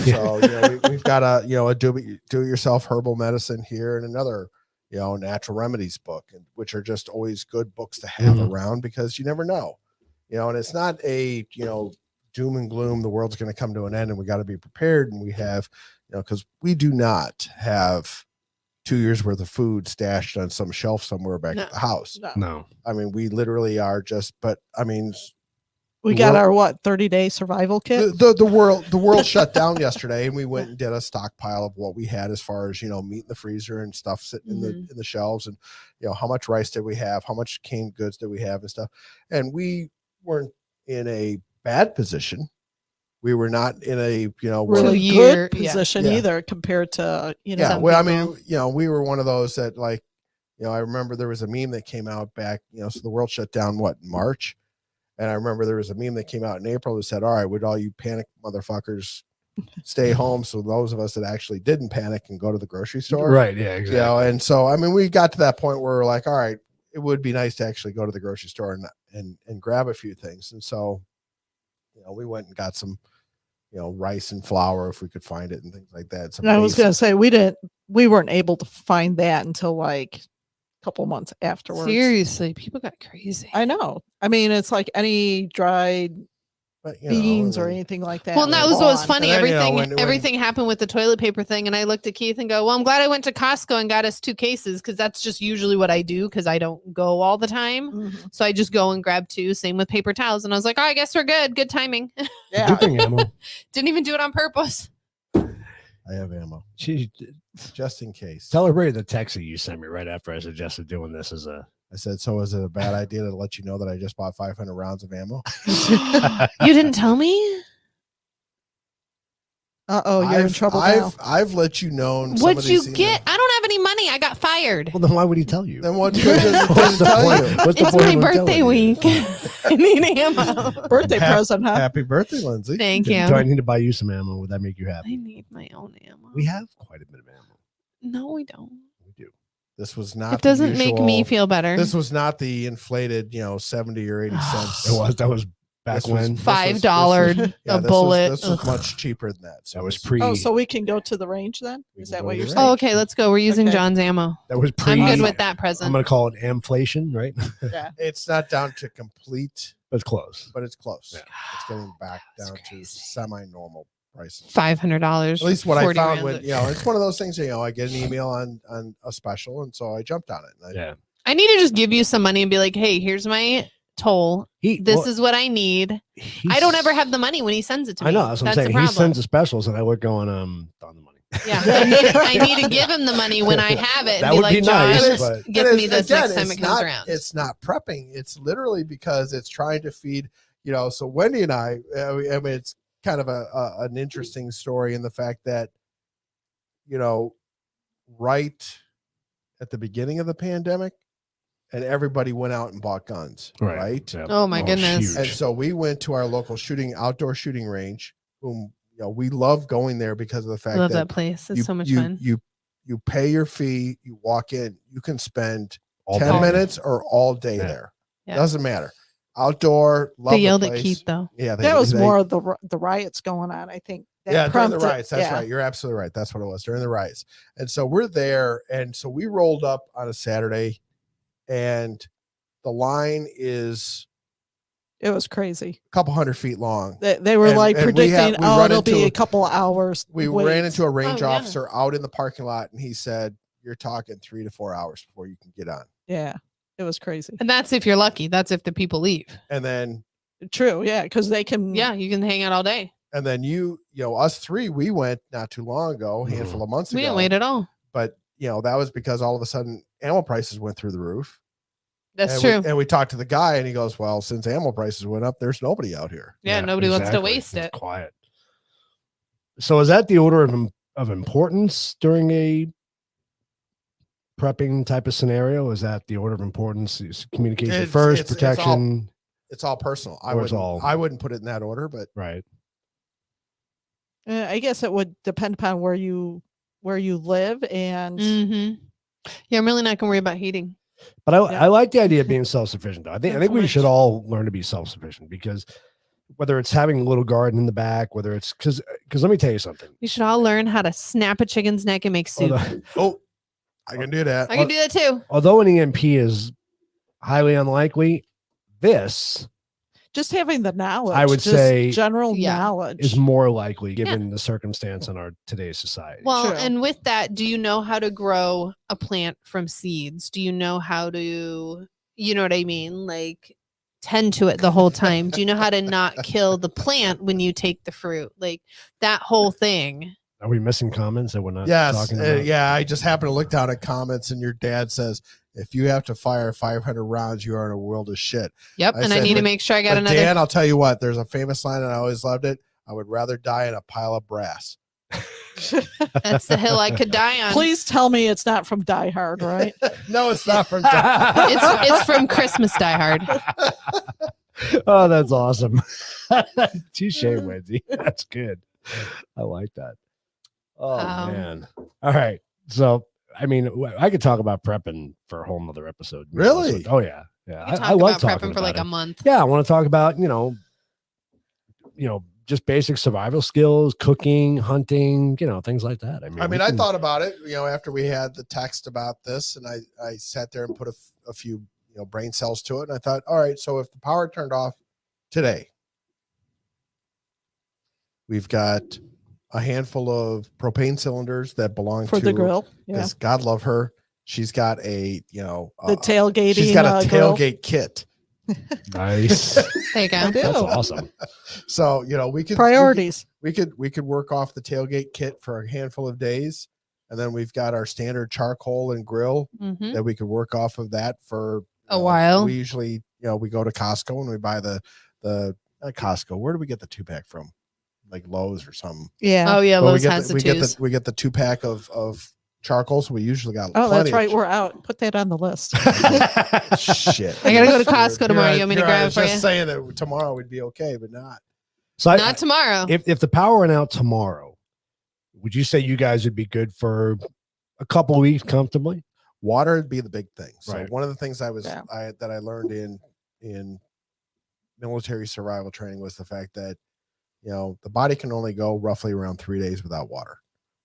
So we've got a do-it-yourself herbal medicine here and another natural remedies book, which are just always good books to have around because you never know, and it's not a doom and gloom, the world's going to come to an end and we got to be prepared. And we have, because we do not have 2 years worth of food stashed on some shelf somewhere back at the house. No. I mean, we literally are We got our 30-day survival kit. the world shut down yesterday, and we went and did a stockpile of what we had as far as meat in the freezer and stuff sitting in the shelves, and how much rice did we have, how much canned goods did we have and stuff. And we weren't in a bad position. We were not in a really year, good position either compared to well, I mean, we were one of those that I remember there was a meme that came out back, so the world shut down in March. And I remember there was a meme that came out in April that said, all right, would all you panic motherfuckers stay home? So those of us that actually didn't panic and go to the grocery store. Right. Yeah, exactly. And so, I mean, we got to that point where we're like, all right, it would be nice to actually go to the grocery store and grab a few things. And so, we went and got some, rice and flour if we could find it and things like that. I was going to say, we weren't able to find that until couple months afterwards. Seriously, people got crazy. I know. I mean, it's like any dried beans or anything like that. Well, and that was what was funny. And then, everything everything happened with the toilet paper thing, and I looked at Keith and go, "Well, I'm glad I went to Costco and got us 2 cases because that's just usually what I do because I don't go all the time. So I just go and grab 2. Same with paper towels, and I was like, oh, I guess we're good. Good timing. Yeah. Good thing, ammo. Didn't even do it on purpose. I have ammo She just in case. celebrated the text that you sent me right after I suggested doing this as a. I said, so is it a bad idea to let you know that I just bought 500 rounds of ammo? You didn't tell me? You're in trouble now. I've let you know. What'd you get? I don't have any money. I got fired. Well, then why would he tell you? Then what good does What's it the tell point? you? What's the It's point my of him birthday telling you? week. I need ammo. Birthday present, huh? Happy birthday, Lindsay. Thank you. Do I need to buy you some ammo? Would that make you I happy? need my own ammo. We have quite a bit of ammo. No, we don't. We do. This was not. It doesn't the make usual, me feel better. This was not the inflated, 70 or 80 cents. That was back This was when. $5 Yeah, a bullet. This was much cheaper than that. So That was this- pre. So we can go to the range then? We Is can that go what to you're the saying? Oh, okay, let's go. We're using Okay. John's ammo. That was pre. I'm good with that I'm present. going to call it amflation, right? It's not down to complete, But it's close. but it's close. Yeah. It's getting back That's down to crazy. semi-normal prices. $500. At least what I 40 found rounds when of- it's one of those things. I get an email on a special, and so I jumped on it. And Yeah. I need to just give you some money and be like, hey, here's my toll. This is what I need. I don't ever have the money when he sends it to me. I know. That's what I'm saying. the He problem. sends the specials, and I look going, on the money. Yeah, I need to give him the money when I have it. And That be would like, be nice, Josh, but- give And me it's- this again, next time it's it comes not- around. It's not prepping. It's literally because it's trying to feed. So Wendy and I mean, it's kind of an interesting story in the fact that, right at the beginning of the pandemic, and everybody went out and bought guns, right? Yeah. Oh, my goodness. huge. And so we went to our local outdoor shooting range, whom we love going there because of the I fact love that that place. It's you, so much you, fun. You pay your fee, you walk in, you can spend All 10 day. minutes or all day Yeah. there. Yeah. Doesn't matter. Outdoor, love They the yelled at place. Keith, though. Yeah, That was more of the riots going on, I think. That during the prompted- riots. That's right. You're absolutely right. That's what it was during the riots. And so we're there, and so we rolled up on a Saturday, and the line is It was crazy. a couple hundred feet long. They were And- like and we predicting, run it'll be into- a couple of hours. We wait. ran into a range Oh, yeah. officer out in the parking lot, and he said, "You're talking 3 to 4 hours before you can get on." Yeah, it was crazy. And that's if you're lucky. That's if the people leave. And then True, yeah, because they can. Yeah, you can hang out all day. us 3, we went not too long ago, a handful of months We ago. didn't wait at all. But that was because all of a sudden ammo prices went through the roof. That's and true. And we talked to the guy, and he goes, "Well, since ammo prices went up, there's nobody out here." Yeah, nobody wants to exactly. waste It's it. quiet. So is that the order of importance during a prepping type of scenario? Is that the order of importance? Is communication It's- first, it's all- protection? it's all personal. Or it's I wouldn't put it in that order, but right. I guess it would depend upon where you live and Yeah, I'm really not gonna worry about heating. But Yeah. I like the idea of being self-sufficient. Though. I think we should all learn to be self-sufficient because whether it's having a little garden in the back, whether it's because let me tell you something. We should all learn how to snap a chicken's neck and make soup. I can do that. I can do that too. Although an EMP is highly unlikely, this just having the knowledge. I would just say general Yeah. knowledge is more likely given the circumstance in our today's society. Well, True. and with that, do you know how to grow a plant from seeds? Do you know how to, you know what I mean? Like tend to it the whole time. Do you know how to not kill the plant when you take the fruit? Like that whole thing. Are we missing comments that we're not Yes. talking about? Yeah. I just happened to look down at comments and your dad says, if you have to fire 500 rounds, you are in a world of shit. Yep. I And I said, need to but- make sure I got But another. Dan, I'll tell you what, there's a famous line and I always loved it. I would rather die in a pile of brass. That's the hill I could die on. Please tell me it's not from Die Hard, right? No, it's not from Die. It's from Christmas Die Hard. Oh, that's awesome. Touche, Wendy. That's good. I like that. Oh, man. All right. So, I mean, I could talk about prepping for a whole nother episode. Really? Oh, yeah. Yeah. We I talk love about talking prepping for about like it. a month. Yeah. I want to talk about, just basic survival skills, cooking, hunting, things like that. I mean, I thought about it, after we had the text about this and I sat there and put a few, brain cells to it. And I thought, all right, so if the power turned off today, we've got a handful of propane cylinders that belong For to the grill. Yeah. because God love her. She's got the Tailgating. she's got a grill. tailgate kit. nice. There you go. I do. That's awesome. So, we could Priorities. we could work off the tailgate kit for a handful of days. And then we've got our standard charcoal and grill Mhm. that we could work off of that for A while. We usually, we go to Costco and we buy the Costco. Where do we get the 2-pack from? Like Lowe's or something. Yeah. Oh yeah, But Lowe's has the twos. we get the 2-pack of charcoal. So we usually got Oh, plenty that's right. of We're out. Put that on the list. shit. I gotta go to Costco tomorrow. You want me to I grab it was for just you? saying that tomorrow would be okay, but not. So Not tomorrow. if the power went out tomorrow, would you say you guys would be good for a couple of weeks comfortably? Water would be the big thing. So Right. one of the things I Yeah. learned in military survival training was the fact that the body can only go roughly around 3 days without water.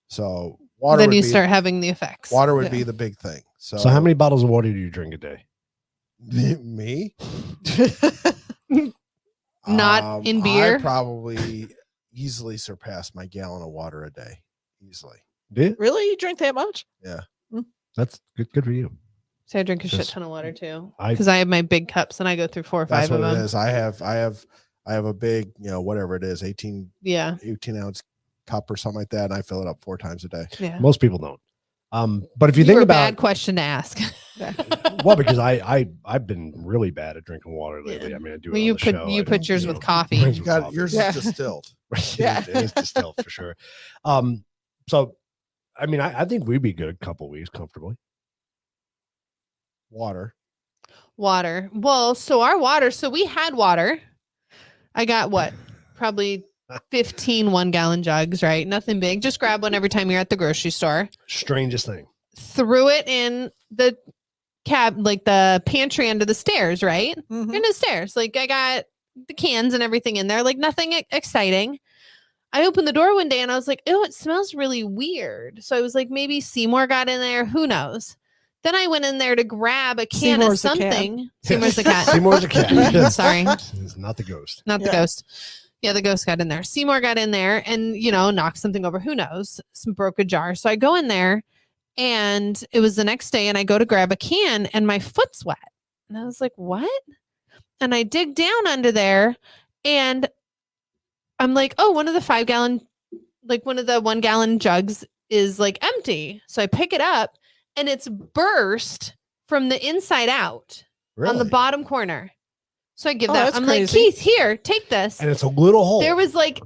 So water Then would you be, start having the effects. water would Yeah. be the big thing. So, So how many bottles of water do you drink a day? me? Not in beer? I probably easily surpass my gallon of water a day. Easily. Do you? Really? You drink that much? That's good for you. So I drink a shit Just- ton of water too. I Because I have my big cups and I go through 4 or 5 That's what of it them. is. I have a big, whatever it is, 18 Yeah. ounce cup or something like that, and I fill it up 4 times a day. Yeah. most people don't. But if you You think were a about bad question to ask. well, because I've been really bad at drinking water lately. Yeah. I mean, I do. Well, it on you the put- show. you I put don't, yours you with know, coffee. drinks You with got coffee. yours Yeah. is distilled. Yeah. It is distilled for sure. So, I mean, I think we'd be good a couple weeks comfortably. Water. Water. Well, so our water, so we had water. I got what? Probably 15 1-gallon jugs, right? Nothing big. Just grab one every time you're at the grocery store. Strangest thing. Threw it in the like the pantry under the stairs, right? Mhm. In the stairs. Like I got the cans and everything in there, like nothing exciting. I opened the door one day and I was like, oh, it smells really weird. So I was like, maybe Seymour got in there. Who knows? Then I went in there to grab a can Seymour's the of cat. something. Seymour's the cat. Seymour's a cat. Sorry. It's not the ghost. Not the Yeah. ghost. Yeah, the ghost got in there. Seymour got in there and, knocked something over. Who knows? Some broke a jar. So I go in there and it was the next day and I go to grab a can and my foot's wet. And I was like, what? And I dig down under there and I'm like, oh, one of the 5-gallon, like one of the 1-gallon jugs is like empty. So I pick it up and it's burst from the inside out on the Really? bottom corner. So I give Oh, that. that's I'm like, crazy. Keith, here, take this. And it's a little hole. There was like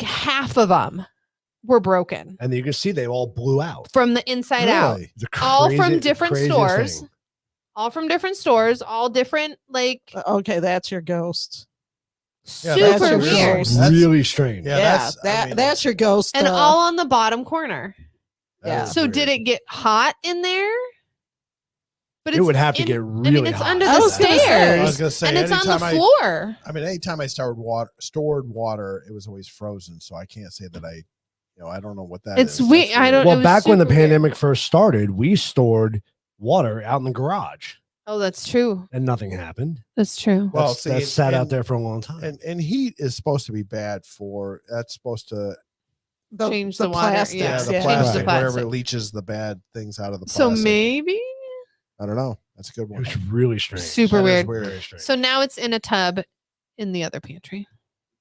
half of them were broken and you can see they all blew out. from the inside out. Really? The All from crazy- different craziest stores. thing. all from different stores, all different, like Okay, that's your ghost. Yeah, that's super your weird. ghost. That's- really strange. Yeah, Yeah, that's- I mean, that's your ghost. And all on the bottom corner. that Yeah. is So weird. did it get hot in there? But It would have to get really it's hot. under I the was gonna say- stairs. I was gonna say, and it's on the anytime floor. I mean, anytime I stored water, it was always frozen. So I can't say that I don't know what that is. It's weird. That's I don't- Well, it was back when the super weird. pandemic first started, we stored water out in the garage, Oh, that's true. and nothing happened. That's true. Well, That's- see, that sat out and- there for a long time. And heat is supposed to be bad for. That's supposed to Change the water, plastics. yeah. the Change plastic, the whatever plastic. leaches the bad things out of the So plastic. maybe I don't know. That's a good It one. was really strange. super That is weird. Very strange. So now it's in a tub in the other pantry,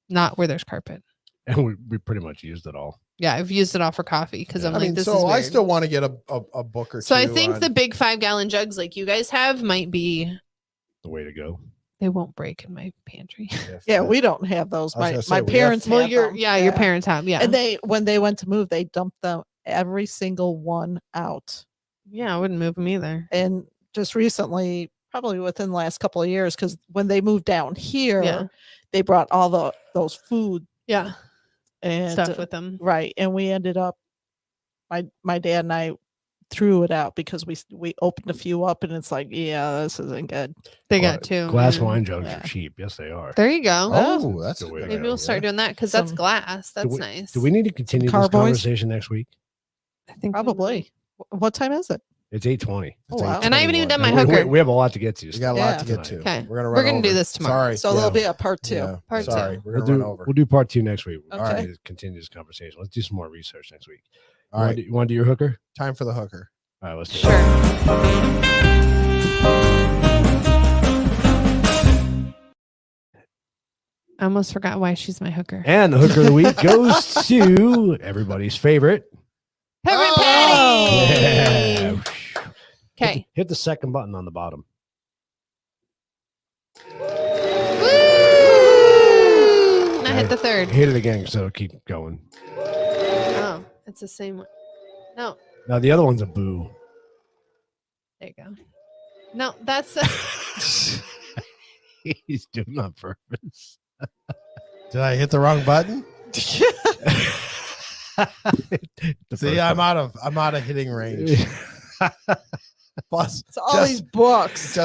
not where there's carpet. And we pretty much used it all. Yeah, I've used it all for coffee because I'm I like, mean, this so is weird. I still want to get a book or So two. I think on- the big 5-gallon jugs like you guys have might be. The way to go. They won't break in my pantry. if Yeah, that- we don't have those. I was My gonna say, my we have- parents. Well, had your them. your parents have, yeah. And when they went to move, they dumped them every single one out. Yeah, I wouldn't move them either. And just recently, probably within the last couple of years, because when they moved down here, Yeah. they brought all those food Yeah, and stuff with them. right, and we ended up. My dad and I threw it out because we opened a few up and it's like, yeah, this isn't good. They Gla- got two. Glass yeah. wine jugs Yeah. are cheap. Yes, they are. There you go. Oh, that's a Maybe good Maybe idea. we'll start doing that because that's Some- glass. That's we- nice. Do we need to continue this Carboys? conversation next week? I think we Probably. What time is it? It's 8:20. Oh, wow. And I haven't even done my And hooker. we have a lot to get to. We got a lot to Yeah. get to. Okay. We're gonna We're run gonna do over. this tomorrow. Sorry. So yeah. there'll be a part 2. Yeah. Part two. Sorry, we're We'll gonna do, run over. we'll do part 2 next week. Okay. All right. Continue this conversation. Let's do some more research next week. All right, You want to do your hooker? time for the hooker. All right, let's do Sure. it. I almost forgot why she's my hooker. And the hooker of the week goes to everybody's favorite. Peppermint Oh! Patty. Yeah. Okay. Hit the second button on the bottom. Now hit the third. Hit it again so it'll keep going. Oh, it's the same one. No, Now the other one's a boo. there you go. No, that's He's doing it on purpose. Did I hit the wrong button? The See, first I'm one. out of hitting range. Plus, It's all these books.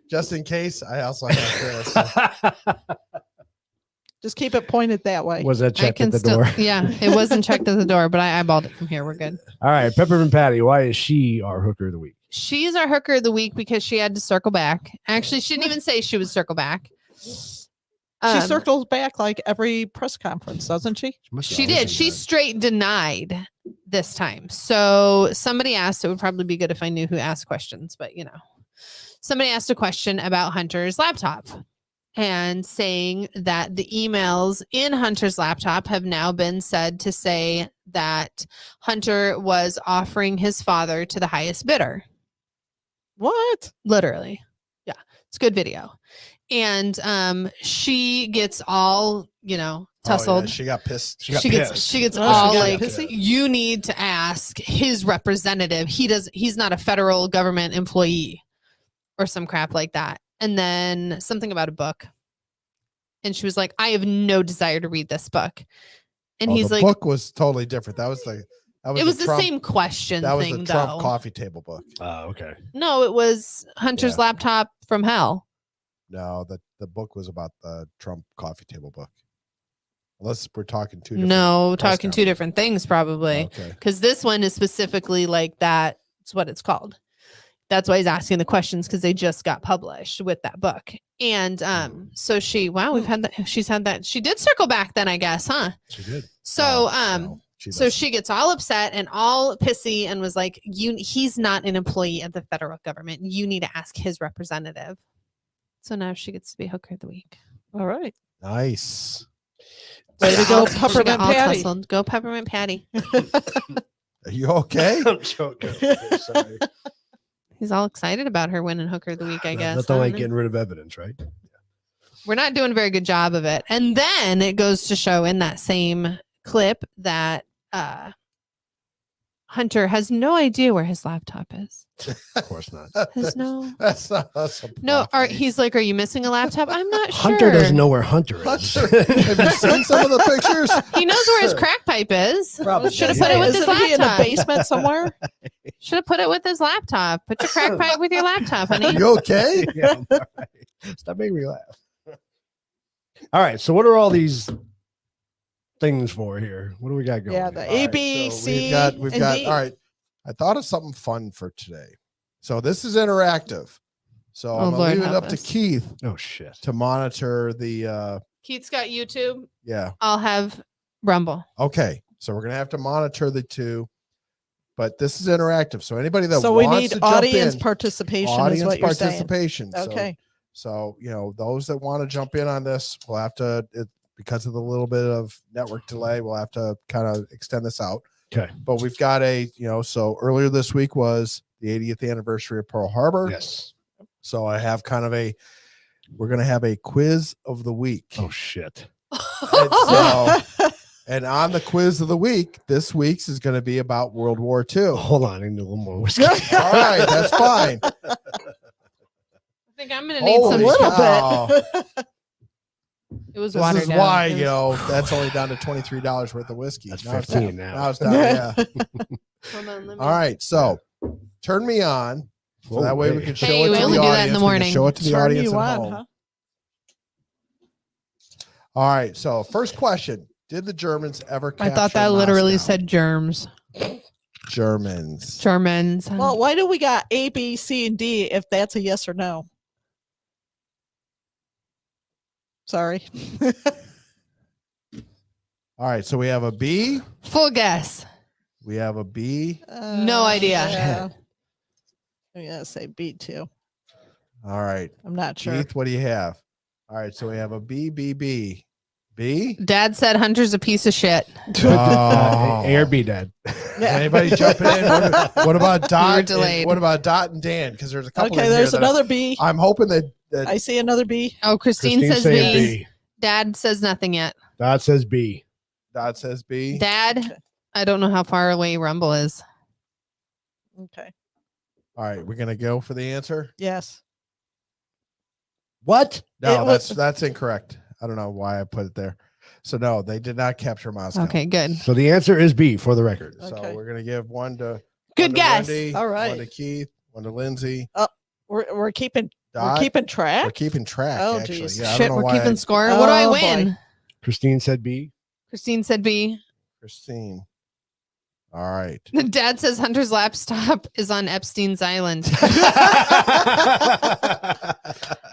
just in case, I also have this. Just keep it pointed that way. Was that I checked can at the still. door? Yeah, it wasn't checked at the door, but I eyeballed it from here. We're good. All right, Peppermint Patty. Why is she our hooker of the week? She's our hooker of the week because she had to circle back. Actually, she didn't even say she would circle back. She Um, circles back like every press conference, doesn't she? must have She always did. been She that. straight denied this time. So somebody asked, it would probably be good if I knew who asked questions, but somebody asked a question about Hunter's laptop and saying that the emails in Hunter's laptop have now been said to say that Hunter was offering his father to the highest bidder. What? Literally. Yeah. It's good video. And she gets all, tussled. Oh, yeah, she got pissed. She gets Oh, all she got like, pissy? you need to ask his representative. He's not a federal government employee or some crap like that. And then something about a book. And she was like, I have no desire to read this book. And he's the like, book was totally different. That was it was the Trump, same question That was thing the Trump though. coffee table book. Oh, okay. No, it was Hunter's Yeah. laptop from hell. No, the book was about the Trump coffee table book. Unless we're talking two different. No, press talking two different things probably. Okay. Because this one is specifically like that. It's what it's called. That's why he's asking the questions because they just got published with that book. And so we've had that. She's had that. She did circle back then, I guess, huh? She did. So No, so she gets all upset and all pissy and was like, he's not an employee of the federal government. You need to ask his representative. So now she gets to be hooker of the week. All right. Nice. Way to She go, got Peppermint all Patty. tussled. Go Peppermint Patty. Are you okay? I'm joking. Sorry. He's all excited about her winning hooker of the week, I guess. Nothing I like don't know. getting rid of evidence, right? We're not doing a very good job of it. And then it goes to show in that same clip that Hunter has no idea where his laptop is. Of course not. Has no. That's not us. No, he's like, are you missing a laptop? I'm not sure. Hunter doesn't know where Hunter is. Hunter, have you seen some of the pictures? He knows where his crack pipe is. Probably. Should have put it with his Isn't he in a laptop. basement somewhere? Should have put it with his laptop. Put your crack pipe with your laptop, honey. You okay? Yeah, I'm all right. Stop making me laugh. All right. So what are all these things for here? What do we got going? Yeah, here? the All right, A, B, so C, we've and got. D. All right. I thought of something fun for today. So this is interactive. So Oh, I'm gonna Lord leave it help up to us. Keith Oh shit. to monitor the. Keith's got YouTube. Yeah. I'll have Rumble. Okay. So we're gonna have to monitor the two, but this is interactive. So anybody that So we wants need to jump audience in, participation is audience what you're saying. participation. Okay. So those that want to jump in on this, we'll have to because of the little bit of network delay, we'll have to kind of extend this out. Okay. But we've got so earlier this week was the 80th anniversary of Pearl Harbor. Yes. So I have we're going to have a quiz of the week. Oh shit. And, so, and on the quiz of the week, this week's is going to be about World War II. Hold on. I need a little more whiskey. All right, that's fine. I think I'm gonna need Holy some. little cow. bit. It was This watered is down. why, It was- that's only down to $23 worth of whiskey. That's Now it's 15 down- now. Now it's down, yeah. Hold on, let me- All right, so turn me on. So that way we can show Hey, it we to the only do that in audience. the We can morning. show it to the Turn audience you at on, home. huh? All right, so first question. Did the Germans ever I capture thought that literally Moscow? said germs. Germans. Germans. Well, why do we got A, B, C, and D if that's a yes or no? Sorry. All right, so we have a B. Full guess. We have a B. No idea. Yeah. I'm gonna say B too. All right. I'm not sure. Keith, what do you have? All right, so we have a B, B, B. B? Dad said Hunter's a piece of shit. Oh. A or B, Dad. Anybody jumping in? What about Dot? and- delayed. What about Dot and Dan? Because there's a couple. Okay, in there's here that another B. I'm hoping that I see another B. Oh, Christine, says saying B. Dad says nothing yet. Dot says B. Dot says B. Dad, I don't know how far away Rumble is. Okay. All right, we're gonna go for the answer. Yes. What? No, It was- that's incorrect. I don't know why I put it there. So no, they did not capture Moscow. Okay, good. So the answer is B for the record. So Okay. we're gonna give one to Good guess. Wendy, All right. one to Keith, one to Lindsay. We're keeping Dot. we're keeping We're track. keeping track. Oh, actually, geez. yeah. I Shit, don't know we're why keeping score. What do I Oh, win? boy. Christine said B. Christine said B. Christine. All right. Dad says Hunter's laptop is on Epstein's Island.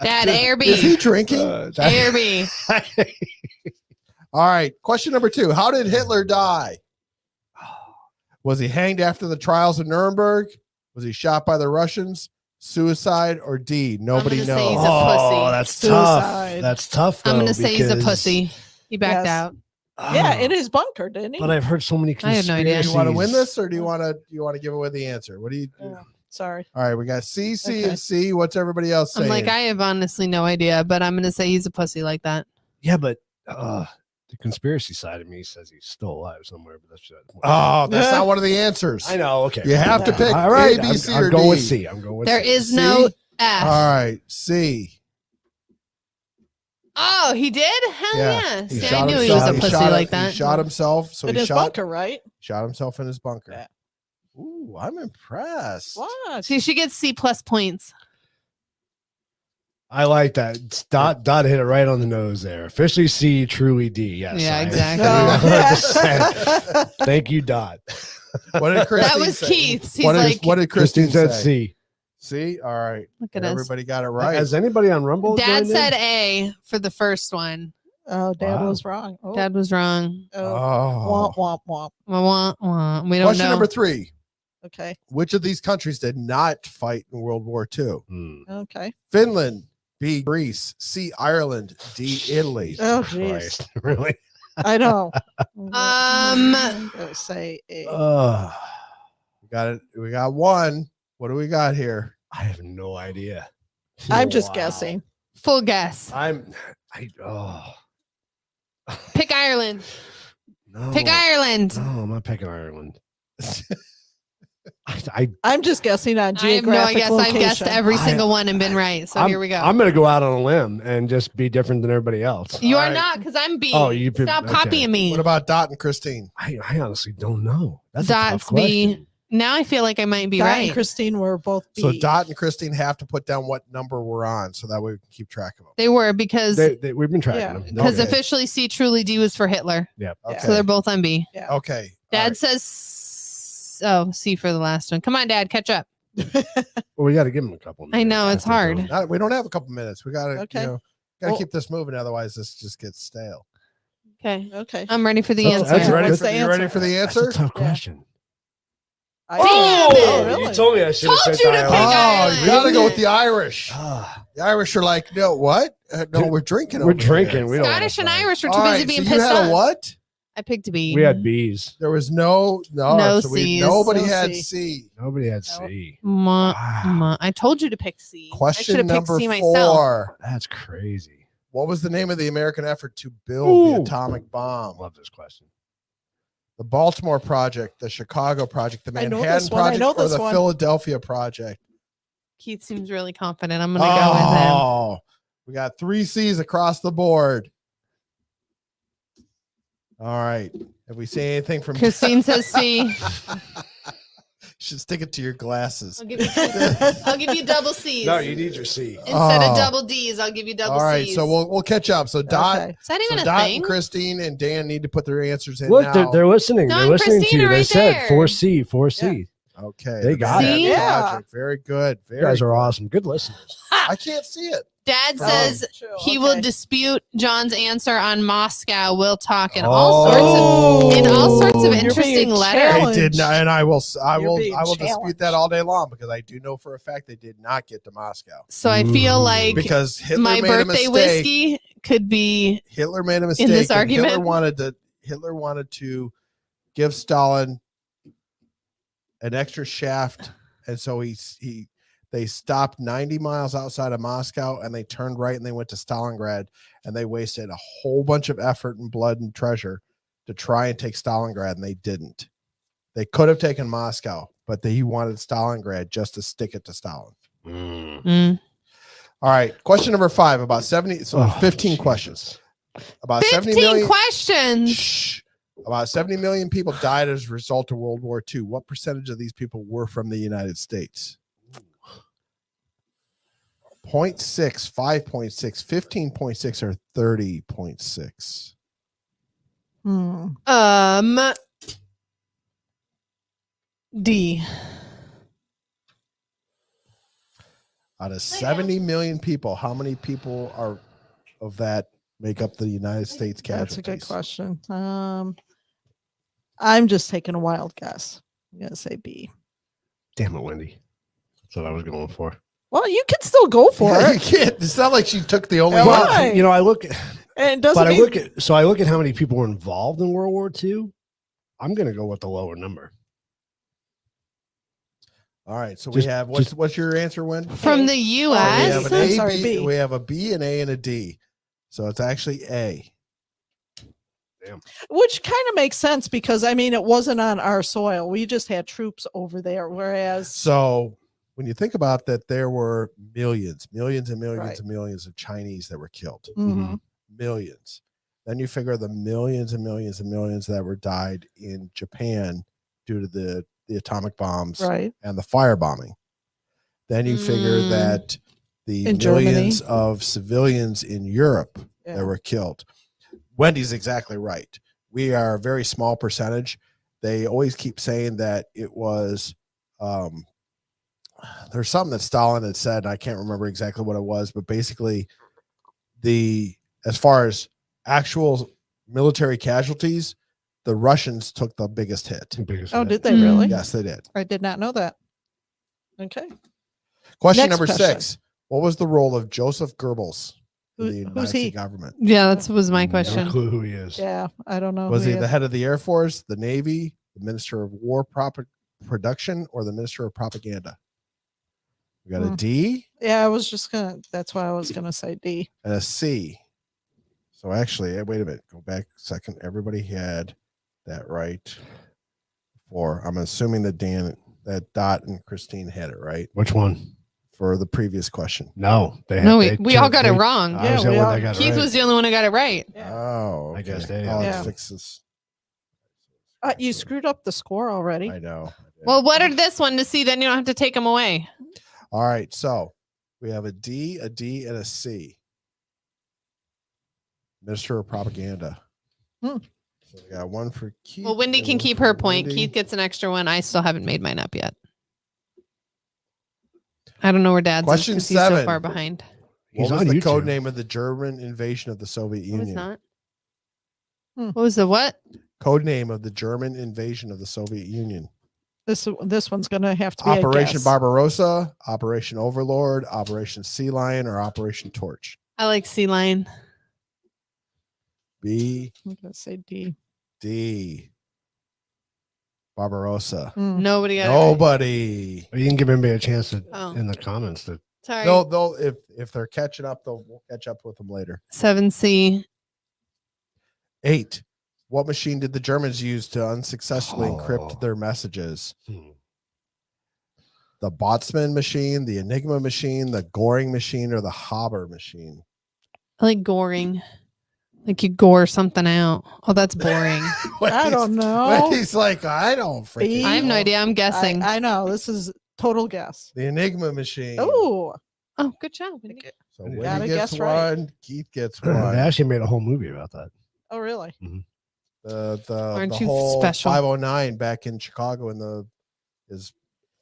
Dad, A or Is he B? drinking? A or B? All right. Question number 2. How did Hitler die? Was he hanged after the trials of Nuremberg? Was he shot by the Russians? Suicide or D? Nobody gonna say knows. he's a pussy. Oh, that's Suicide. tough. That's tough. I'm though, gonna say he's a because- pussy. He backed Yes. out. Yeah, Oh, in his bunker, didn't he? But I've heard so many I have no idea. conspiracies. Do you want to win this or do you want to give away the answer? What do you do? Oh, sorry. All right, we got C, C, Okay. and C. What's everybody else saying? I'm like, I have honestly no idea, but I'm gonna say he's a pussy like that. Yeah, but the conspiracy side of me says he's still alive somewhere. But that's just, Oh, that's not one of the answers. I know. Okay, You have to pick All right, A, B, I'm, C, I'm or going D. with C. I'm going with There C. is no C? F. All right, C. Oh, he did? Hell yeah. He See, I shot knew he was a himself. pussy like that. He shot himself. So in he his shot bunker, right? himself in his bunker. Yeah. Ooh, I'm impressed. What? See, she gets C plus points. I like that. It's Dot hit it right on the nose there. Officially C, truly D. Yes. Yeah, I- exactly. Oh, 100%. Thank you, Dot. What did Christine That was say? Keith's. He's What did, like, what did Christine Christine said say? C. C. All right. look at us. Everybody got it right. Has anybody on Rumble? Dad joined in? said A for the first one. Oh, Dad Wow. was wrong. Oh, Dad was wrong. oh. Oh. Womp, womp, womp. Wah, wah, wah. We don't Question know. number 3. Okay. Which of these countries did not fight in World War II? Hmm. Okay. Finland, B. Greece, C. Ireland, D. Italy. Oh, jeez. Christ. Really? I know. Um, Let's say A. We got it. We got one. What do we got here? I have no idea. I'm just Wow. guessing. full guess. Oh Pick Ireland. no. Pick Ireland. No, I'm not picking Ireland. I'm just guessing on I have no geographic guess. I've guessed location. every single one and been right. So here we go. I'm gonna go out on a limb and just be different than everybody else. You All are right. not, because I'm B. Oh, you pick- Stop okay. copying me. What about Dot and Christine? I honestly don't know. That's a Dots tough B. question. Now I feel like I might be Dot right. and Christine were both B. So Dot and Christine have to put down what number we're on, so that way we can keep track of them. They were because We've been tracking Yeah. them. because Okay. officially C truly D was for Hitler. Yep. Okay. So they're both on B. Yeah. Okay. Dad All right. says C for the last one. Come on, Dad, catch up. Well, we got to give them a couple. I know, minutes it's hard. We don't have a couple minutes. We gotta, Okay. gotta Well- keep this moving. Otherwise, this just gets stale. Okay. Okay. I'm ready for the That's- answer. that's ready What's for- the You ready answer? for the That's a answer? tough Yeah. question. Oh, really? You told me I should have Told picked you to Ireland. pick Oh, Ireland. you gotta go with the Irish. Ah, The Irish are like, no, what? No, we're drinking. we're over drinking. here. We don't. Scottish and wanna fight. Irish were too All busy right, being so you pissed had off. a what? I picked B. We had B's. There was no. No so Cs. nobody No had C. C. Nobody had Nope. C. Ma. I told you to pick C. I should Question have picked number C myself. 4. That's crazy. What was the name of the American effort to build Ooh. the atomic bomb? Love this question. The Baltimore Project, the Chicago Project, the I know Manhattan this one, I Project, know or this the one. Philadelphia Project? Keith seems really confident. I'm gonna go with him. Oh, we got 3 C's across the board. All right. Have we seen anything from Christine says C. Should stick it to your glasses. I'll give you double C's. No, you need your C. Instead of Oh. double D's, I'll give you double All right, C's. so we'll catch up. So Dot, Okay. Is that even so a Dot thing? and Christine and Dan need to put their answers in Look, now. they're listening. Don They're listening Christina to you. They right said there. 4C, 4C. Okay, They the got it. Manhattan Yeah. Project. Very good. You Very guys are good. awesome. Good listeners. I can't see it. Dad Oh. says True, he okay. will dispute John's answer on Moscow. We'll talk in all sorts of You're interesting being letters. challenged. They did not, and I will being dispute challenged. that all day long because I do know for a fact they did not get to Moscow So I feel like because Hitler my made a birthday mistake. whiskey could be Hitler made a mistake. this and argument. Hitler wanted to give Stalin an extra shaft, and so they stopped 90 miles outside of Moscow and they turned right and they went to Stalingrad, and they wasted a whole bunch of effort and blood and treasure to try and take Stalingrad, and they didn't. They could have taken Moscow, but he wanted Stalingrad just to stick it to Stalin. All right, question number 5, about 70, so 15 questions. About 70 15 million questions. Shh. About 70 million people died as a result of World War II. What percentage of these people were from the United States? 0.6, 5.6, 15.6, or 30.6? D. Out of 70 million people, how many people are of that make up the United States casualties? That's a good question. I'm just taking a wild guess. I'm gonna say B. Damn it, Wendy. That's what I was going for. Well, you can still go for Yeah, you it. can't. It's not like she took the only Well, one. Why? You know, I look at, And it doesn't but I mean- look at, so I look at how many people were involved in World War II. I'm going to go with the lower number. All right, so Just- we have what's your answer, Win? From the We U.S. have an I'm A, sorry, B, B. we have a B, an A, and a D. So it's actually A. Which kind of makes sense because I mean it wasn't on our soil. We just had troops over there. Whereas So when you think about that, there were millions and millions Right. and millions of Chinese that were killed. Mhm. Millions. Then you figure the millions and millions and millions that were died in Japan due to the atomic bombs right. and the firebombing. Then you figure Mm. that the In millions Germany. of civilians in Europe Yeah. that were killed. Wendy's exactly right. We are a very small percentage. They always keep saying that it was there's something that Stalin had said, and I can't remember exactly what it was, but basically as far as actual military casualties, the Russians took the biggest hit. The biggest Oh, hit. did they really? Yes, they did. I did not know that. Okay. Question Next number question. 6. What was the role of Joseph Goebbels in Who- the who's Nazi he? government? Yeah, that was my No question. clue who he is. Yeah, I don't know. Was who he the is. head of the Air Force, the Navy, the Minister of War Production, or the Minister of Propaganda? We got a Hmm. D Yeah, I was just gonna. That's why I was gonna say D. and a C. So actually, wait a minute. Go back a second. Everybody had that right. I'm assuming that Dan that Dot and Christine had it right Which one? for the previous question. No, they No, they we all took- got it they- wrong. I was Yeah, the we one all- that got it Keith right. was the only one who got it right. Oh, I guess okay. they- I'll Yeah. fix this. You screwed up the score already. I know. Well, what are this one to see? Then you don't have to take them away. All right, so we have a D, and a C. Minister of Propaganda. Hmm. So we got one for Keith. Well, Wendy and can one keep for her point. Wendy. Keith gets an extra one. I still haven't made mine up yet. I don't know where Dad's Question is 'cause he's so 7. far behind. What He's was on the YouTube. code name of the German invasion of the Soviet No, it's Union? not. Hmm. What was the what? Code name of the German invasion of the Soviet Union. This one's gonna have to be a Operation guess. Barbarossa, Operation Overlord, Operation Sea Lion, or Operation Torch? I like Sea Lion. B, I'm gonna say D. D. Barbarossa. Nobody got it right. Nobody. You didn't give anybody a chance to Oh. in the comments to. Sorry. They'll if they're catching up, we'll catch up with them later. 7C. 8. What machine did the Germans use to unsuccessfully Oh. encrypt their messages? Hmm. The Botsman machine, the Enigma machine, the Goring machine, or the Haber machine? I like goring. Like you gore something out. Oh, that's boring. I don't know. He's like, I don't freaking B? I have no know. idea. I'm guessing. I know. This is total guess. The Enigma machine. Oh, Oh, good job. Wendy. So You Wendy gotta gets guess right. one, Keith gets They one. actually made a whole movie about that. oh, really? The Aren't you whole special? 509 back in Chicago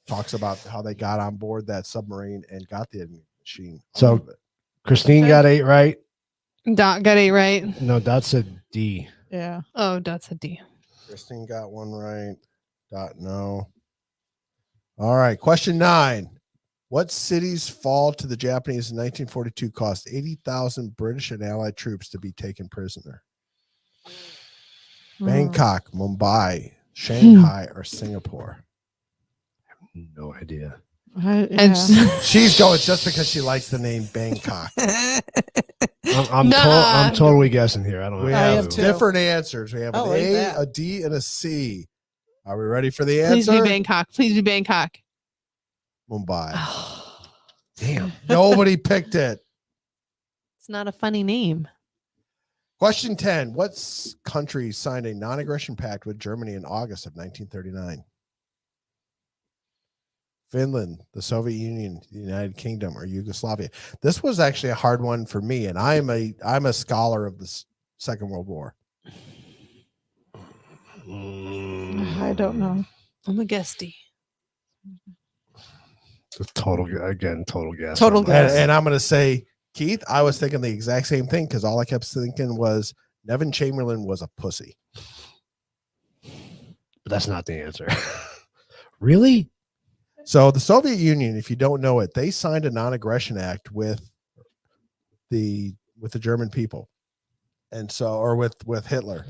talks about how they got on board that submarine and got the Enigma machine. So- out of it. Christine got 8 right. Dot got it right. No, that's a D. Yeah. Oh, Dot's a D. Christine got one right. Dot no. All right. Question 9. What cities fall to the Japanese in 1942 cost 80,000 British and Allied troops to be taken prisoner? Hmm. Bangkok, Mumbai, Shanghai, or Singapore? No idea. And Yeah. She's going just because she likes the name Bangkok. I'm Nuh-uh. totally guessing here. I don't We know. I have am too. different answers. We have I an like A, that. a D, and a C. Are we ready for the Please answer? be Bangkok. Please be Bangkok. Mumbai. Damn. Nobody picked it. It's not a funny name. Question 10. What country signed a non-aggression pact with Germany in August of 1939? Finland, the Soviet Union, the United Kingdom, or Yugoslavia? This was actually a hard one for me, and I'm a scholar of the Second World War. I don't know. I'm a guess D. Total guess. Total on that. guess. And I'm going to say, Keith, I was thinking the exact same thing because all I kept thinking was Nevin Chamberlain was a pussy. But that's not the answer. Really? So the Soviet Union, if you don't know it, they signed a non-aggression act with the German people, and so or with Hitler,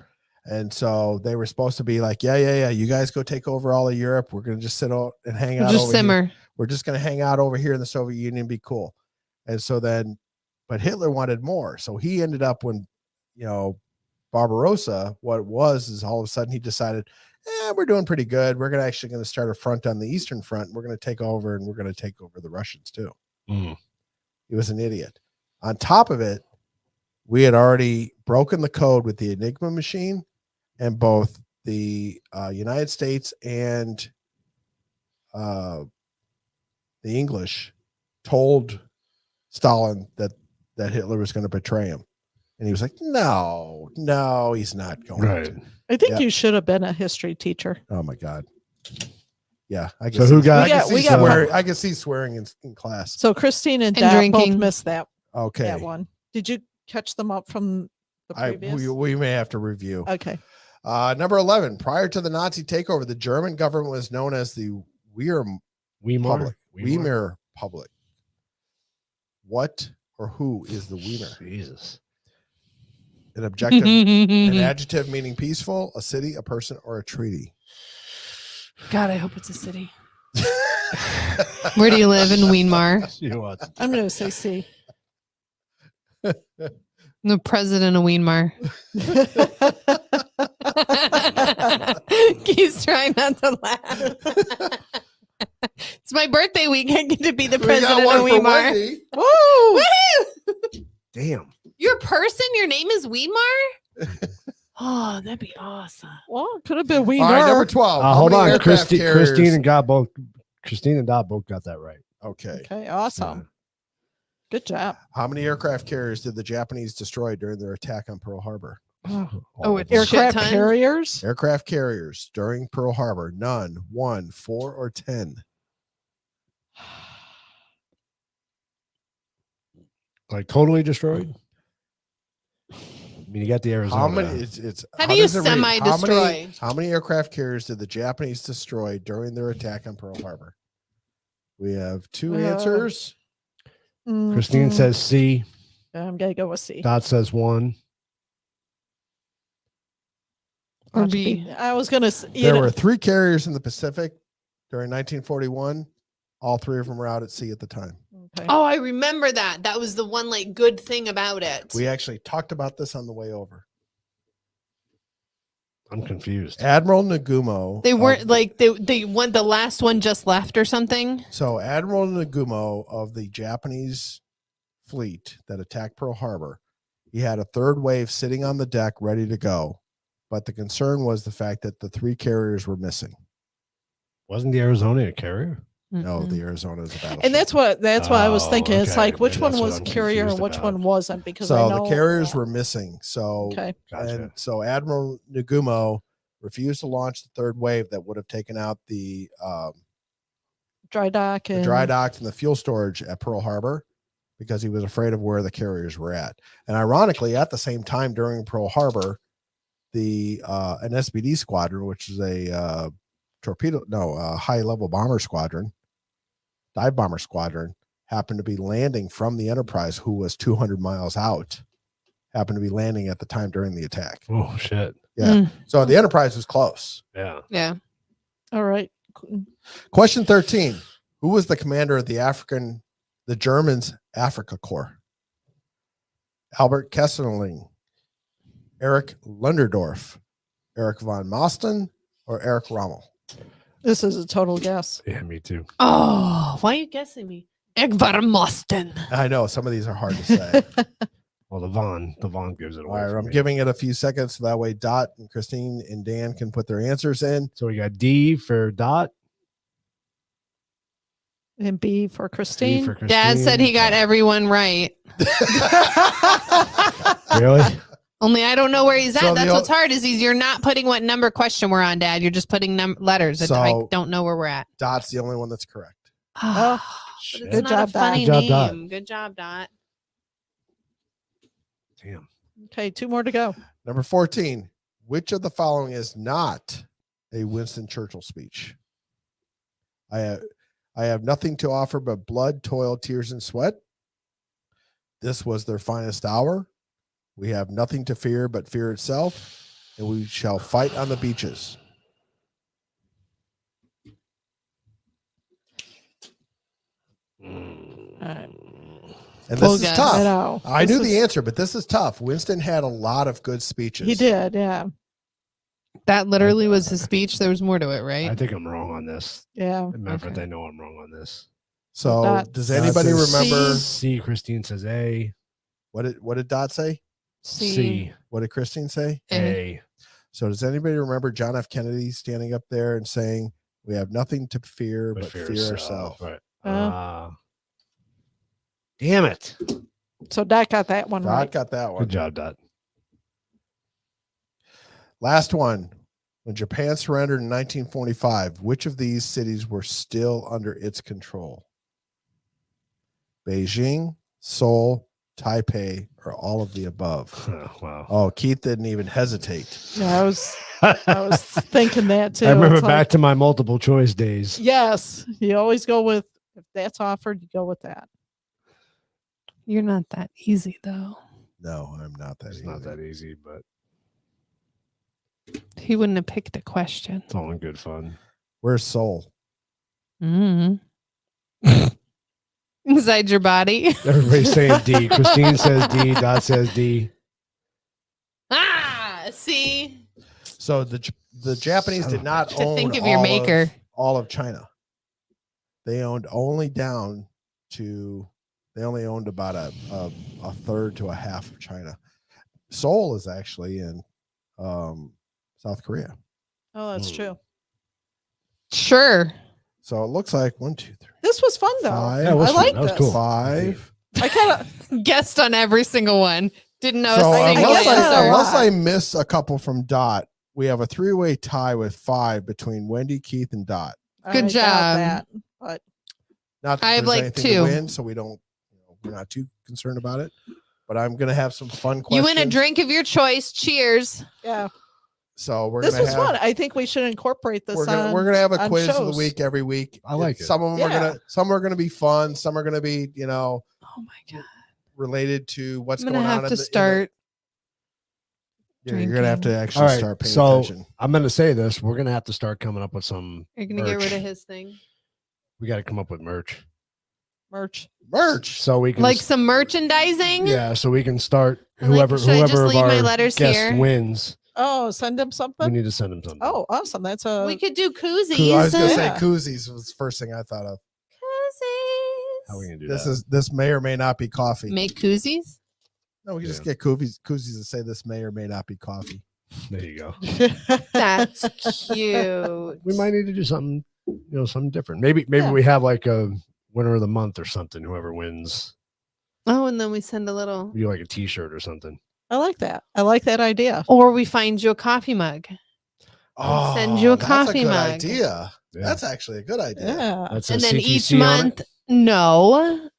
and so they were supposed to be like, yeah, you guys go take over all of Europe. We're gonna just sit out and hang out. Just over here. simmer. We're just gonna hang out over here in the Soviet Union, be cool. And so then, but Hitler wanted more, so he ended up when Barbarossa. What it was is all of a sudden he decided, we're doing pretty good. We're going to start a front on the Eastern Front. We're going to take over, and we're going to take over the Russians too. Mm. He was an idiot. On top of it, we had already broken the code with the Enigma machine, and both the United States and the English told Stalin that Hitler was going to betray him. And he was like, no, he's not going Right. to. I think Yeah. you should have been a history teacher. Oh my God. Yeah. I So who got- I can see swearing in class. So Christine and And Dad drinking. both missed that Okay. one. Did you catch them up from the previous? We may have to review. Okay. Number 11. Prior to the Nazi takeover, the German government was known as the Weimar Weimar. Public. What or who is the Weimar? Jesus. An objective, an God, adjective meaning peaceful, a city, a person, or a treaty. I hope it's a city. Where do you live in Weimar? You know what? I'm going to say C. The president of Weimar. He's trying not to laugh. It's my birthday week. I get to be the We got president one of for Weimar. Wendy. Woo! Woohoo! Damn. Your person, your name is Weimar? Oh, that'd be awesome. Well, it could have been we All right, number 12. How Hold many on. aircraft carriers- Christine and Dot both got that right. Okay. Okay, awesome. Good job. How many aircraft carriers did the Japanese destroy during their attack on Pearl Harbor? Oh, it's Aircraft shit ton? carriers. Aircraft carriers during Pearl Harbor. None, 1, 4, or 10. Like totally destroyed. I mean, you got the Arizona. How many? It's How do you does it read? semi-destroy? How many aircraft carriers did the Japanese destroy during their attack on Pearl Harbor? We have two answers. Christine says C. I'm gonna go with C. Dot says 1. Or Not to B. be- I was gonna. There were 3 carriers in the Pacific during 1941. All 3 of them were out at sea at the time. Okay. Oh, I remember that. That was the one like good thing about it. We actually talked about this on the way over. I'm confused. Admiral Nagumo. They weren't of- like they went the last one just left or something. So Admiral Nagumo of the Japanese fleet that attacked Pearl Harbor, he had a third wave sitting on the deck ready to go. But the concern was the fact that the 3 carriers were missing. Wasn't the Arizona a carrier? No, Mm-mm. the Arizona is a battleship. And that's what I was Oh, thinking. It's okay. like which Maybe one that's what was I'm carrier and confused which about. one wasn't because I so know the carriers were missing. So okay. Gotcha. and so Admiral Nagumo refused to launch the third wave that would have taken out the Dry dock and dry docks and the fuel storage at Pearl Harbor because he was afraid of where the carriers were at. And ironically, at the same time during Pearl Harbor, the an SBD squadron, which is a high level bomber squadron, dive bomber squadron, happened to be landing from the Enterprise, who was 200 miles out, happened to be landing at the time during the attack. Oh shit. Yeah. Mm. So the Enterprise was close. Yeah. Yeah. all right. Question 13. Who was the commander of the Germans Africa Corps? Albert Kesselring, Eric Lunderdorf, Eric von Mosten, or Eric Rommel? This is a total guess. Yeah, me too. Oh, why are you guessing me? Egvarmosten. I know some of these are hard to say. Well, the Vaughn gives it All away. right, for I'm me. giving it a few seconds so that way Dot and Christine and Dan can put their answers in. So we got D for Dot. And B for C Christine. for Christine. Dad said he got everyone right. Really? Only I don't know where he's at. So That's the- what's hard is you're not putting what number question we're on, Dad. You're just putting letters. I So- don't know where we're at. Dot's the only one that's correct. Oh, But Shit. it's Good not job, a Dot. funny Good job, Dot. name. Good job, Dot. Damn. okay, 2 more to go. Number 14. Which of the following is not a Winston Churchill speech? I have nothing to offer but blood, toil, tears, and sweat. This was their finest hour. We have nothing to fear but fear itself, and we shall fight on the beaches. All right. And Full this is guess. tough. I know. I This knew the is- answer, but this is tough. Winston had a lot of good speeches. He did, yeah. That literally was his speech. There was more to it, I right? think I'm wrong on this. Yeah. Matter Okay. they know I'm wrong on this. So Dot does Dot anybody says remember C. Christine says A. what did Dot say? C. What did Christine say? A. So does anybody remember John F. Kennedy standing up there and saying, "We have nothing to fear but fear ourselves"? Right. Uh. Damn it. So Dot got that one Dot right. got that Good one. job, Dot. Last one. When Japan surrendered in 1945, which of these cities were still under its control? Beijing, Seoul, Taipei, or all of the above? Wow. Oh, Keith didn't even hesitate. Yeah, I was thinking that too. I remember It's like, back to my multiple choice days. yes, you always go with if that's offered, you go with that. You're not that easy though. No, I'm not that. It's easy. not that easy, but He wouldn't have picked a question. it's all in good fun. Where's Seoul? Mm. Inside your body. Everybody's saying D. Christine says D. Dot says D. Ah, see? So the Japanese did not To own think of your maker. all of China. they owned only down to, they only owned about a third to a half of China. Seoul is actually in South Korea. Oh, that's true. Sure. So it looks like 1, 2, 3, This was fun though. 5. Yeah, it was I fun. like That was this. cool. 5. I kind of Guessed on every single one. Didn't know So a single guess answer. I- unless I miss a couple from Dot, we have a 3-way tie with 5 between Wendy, Keith, and Dot. Good I doubt job. that, but Not that I have, there's like, anything 2. to win, so we don't, we're not too concerned about it. But I'm gonna have some fun You questions. win a drink of your choice. Cheers. yeah, So we're this gonna was have, fun. I think we should incorporate this. we're gonna have a on quiz of the shows. week every week. I like it. Some of them are Yeah. some are gonna be fun. Some are gonna be Oh my god. related to what's I'm going gonna on. have to start. You're gonna have to drinking. actually All right, start paying so attention. I'm going to say this. We're going to have to start coming up with some. You're gonna get rid merch. of his thing. We got to come up with merch merch. Merch. so we can Like some merchandising. yeah, so we can start I like- whoever should I just whoever of leave my our letters guest here? wins. Oh, send him We something. need to send them something. Oh, awesome! That's a We could do koozies. I was gonna say Yeah. koozies was the first thing I thought of. How are we going to do This that? this may or may not be coffee. Make koozies. No, we can just Yeah. get koozies that say this may or may not be coffee. There you go. That's cute. We might need to do something, something different. Maybe Yeah. we have like a winner of the month or something. Whoever wins, Oh, and then we send a little, we do like a T-shirt or something. I like that. I like that idea. or we find you a coffee mug. Oh, send you a that's coffee good mug. idea. Yeah. That's actually a good idea. Yeah. That's a And then each CTC on it. month, no.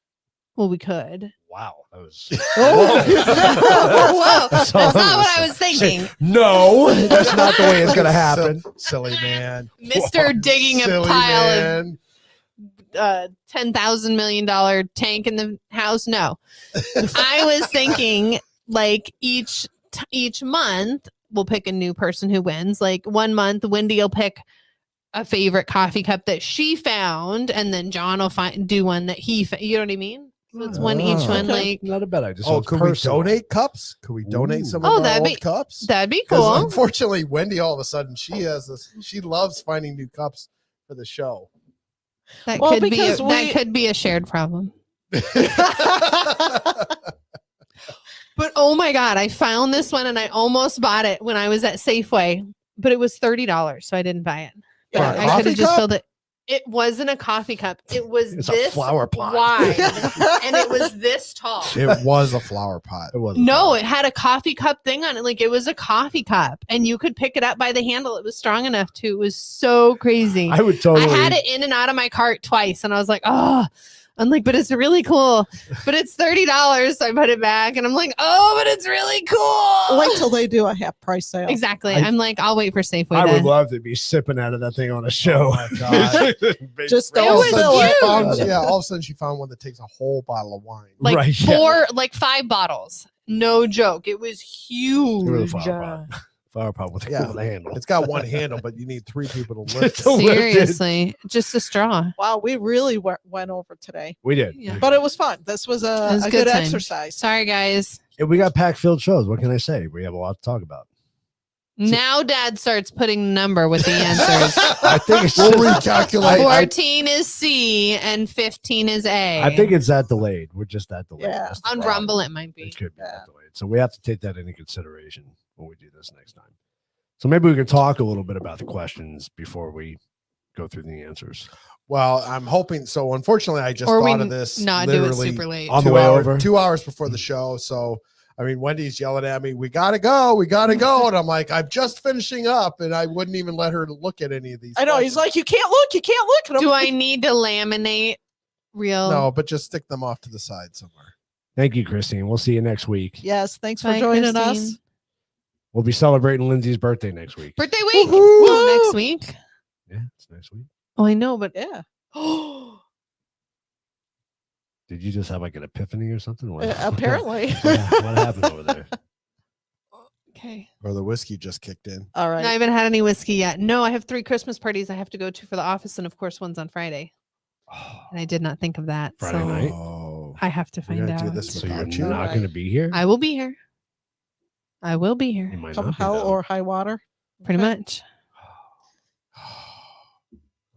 Well, we could. Wow, that was. Whoa, that's not what I was thinking. No, that's not the way it's gonna happen. Silly man. Mr. digging a Silly pile man. of $10,000 million tank in the house. No, I was thinking like each month we'll pick a new person who wins. Like 1 month, Wendy will pick a favorite coffee cup that she found, and then John will do one that he. You know what I mean? So it's one each one. Okay. Like Not a bad idea. Oh, it's could personal. we donate cups? Could we donate Ooh. some Oh, of our that'd old be- cups? that'd be 'Cause cool. unfortunately, Wendy all of a sudden she has this. She loves finding new cups for the show. That Well, could be because that could be a shared problem. But oh my god, I found this one and I almost bought it when I was at Safeway, but it was $30, so I didn't buy it. For a I could coffee have just cup? filled it. It wasn't a coffee cup. It was It's a this flower pot. wide, and it was this tall. It was a flower pot. It was No, it had a coffee cup thing on it. Like it was a coffee cup, and you could pick it up by the handle. It was strong enough to. It was so crazy. I would totally. I had it in and out of my cart twice, and I was like, oh. I'm like, but it's really cool. But it's $30. So I put it back, and I'm like, oh, but it's really cool. Wait till they do a half price sale. Exactly. I- I'm like, I'll wait for Safeway. I would then. love to be sipping out of that thing on a show. Oh my God. Just It don't was fill it. huge. All of a sudden she found one that takes a whole bottle of wine. Like Right, yeah. 4, like 5 bottles. No joke. It was huge. It was a flower pot. Flower pot with Yeah. with a handle. It's got one handle, but you need 3 people to lift it. So lift it. Seriously, just a straw. Wow, we really went over today, We did. Yeah. but it was fun. This was It a, was a a good good time. exercise. Sorry, guys. And we got packed filled shows. What can I say? We have a lot to talk about. Now Dad starts putting the number with the answers. I think it's We'll just, recalculate. 14 is C and 15 is A. I think it's that delayed. We're just that delayed. Yeah. That's the on problem. Rumble it might be. It could be Yeah. that delayed. So we have to take that into consideration when we do this next time. So maybe we can talk a little bit about the questions before we go through the answers. Well, I'm hoping so. Unfortunately, I just Or we thought of this not do it literally super late. On the 2 way hours, over. 2 hours before the show. So, I mean, Wendy's yelling at me, we got to go. We got to go. And I'm like, I'm just finishing up. And I wouldn't even let her look at any of these. I know. He's questions. like, you can't look. You can't look. And I'm Do I like, need to laminate real? No, but just stick them off to the side somewhere. Thank you, Christine. We'll see you next week. Yes. Thanks for Bye, joining us. Christine. We'll be celebrating Lindsay's birthday next week. Birthday week. Woohoo! Oh, next week. Yeah, it's next week. Oh, I know, but Yeah. Did you just have like an epiphany or something? What- Apparently. what happened over there? okay. Or the whiskey just kicked in. All I right. haven't had any whiskey yet. No, I have 3 Christmas parties I have to go to for the office, and of course, one's on Friday. And I did not think of that. Friday so night? Oh, I have to we're find gonna out. do this So you're without you. not Alright. going to be here? I will be here. I will be You here. might Come not be, hell though. or high water. Pretty Okay. much.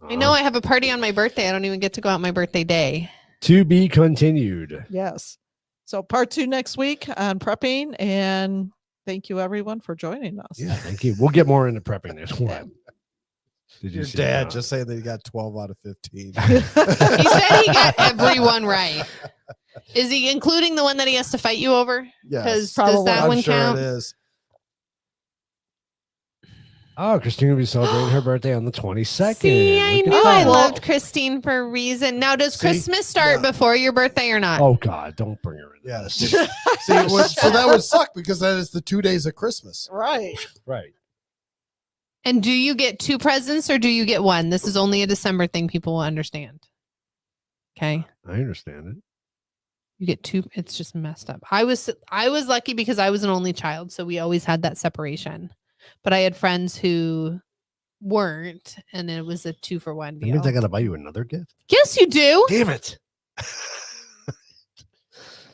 I know I have a party on my birthday. I don't even get to go out my birthday day. To be continued. Yes. So part 2 next week on prepping, and thank you everyone for joining us. Yeah, thank you. We'll get more into prepping next one. Did you Your see dad that? just saying that he got 12 out of 15. He said he got everyone right. Is he including the one that he has to fight you over? Yes. Because does Probably. that I'm one sure count? it is. Oh, Christine will be celebrating her birthday on the 22nd. See, I Look at knew I that. loved Christine for a reason. Now, does See? Christmas start Yeah. before your birthday or not? Oh God, don't bring her in. Yeah. this. See, so that would suck because that is the 2 days of Christmas. Right. Right. And do you get 2 presents or do you get 1? This is only a December thing. People will understand. Okay. I understand it. You get 2. It's just messed up. I was lucky because I was an only child, so we always had that separation. But I had friends who weren't, and it was a 2-for-1 That means I deal. gotta buy you another gift. Yes, you do. Damn it.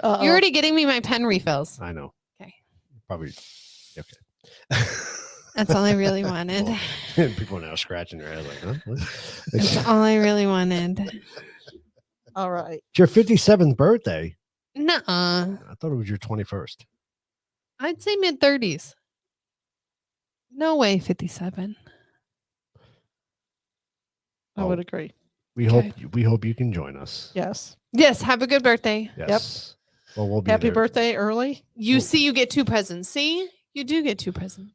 Uh-oh. You're already getting me my pen refills. I know. Okay. Probably. Okay. That's all I really wanted. People are now scratching their head like, huh? What? That's It's all I really wanted. All right. your 57th birthday. Nuh-uh. I thought it was your 21st. I'd say mid-30s. No way, 57. I Oh. would agree. We Okay. hope you can join us. Yes. Yes, have a good birthday. Yes. Well, we'll be Happy there. birthday early. You Cool. see, you get 2 presents. See, you do get 2 presents.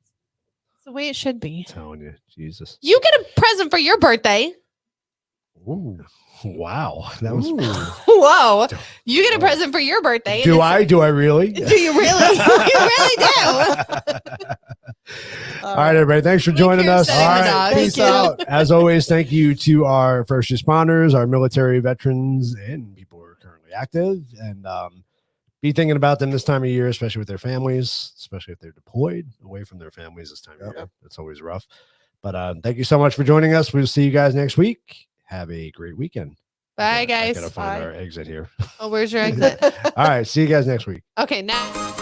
It's the way it should be. I'm telling you, Jesus. You get a present for your birthday. Ooh. Wow. That was. Whoa. You get a present for your birthday. and Do it's- I? Do I really? Do you really? You really do. All right, everybody. Thanks for joining us. setting All the right. dog. Peace Thank you. out. As always, thank you to our first responders, our military veterans, and people who are currently active. And be thinking about them this time of year, especially with their families, especially if they're deployed away from their families this time of year. It's always rough. But thank you so much for joining us. We'll see you guys next week. Have a great weekend. Bye, I guys. gotta find Bye. our exit here. Oh, where's your exit? All right. See you guys next week. Okay, now.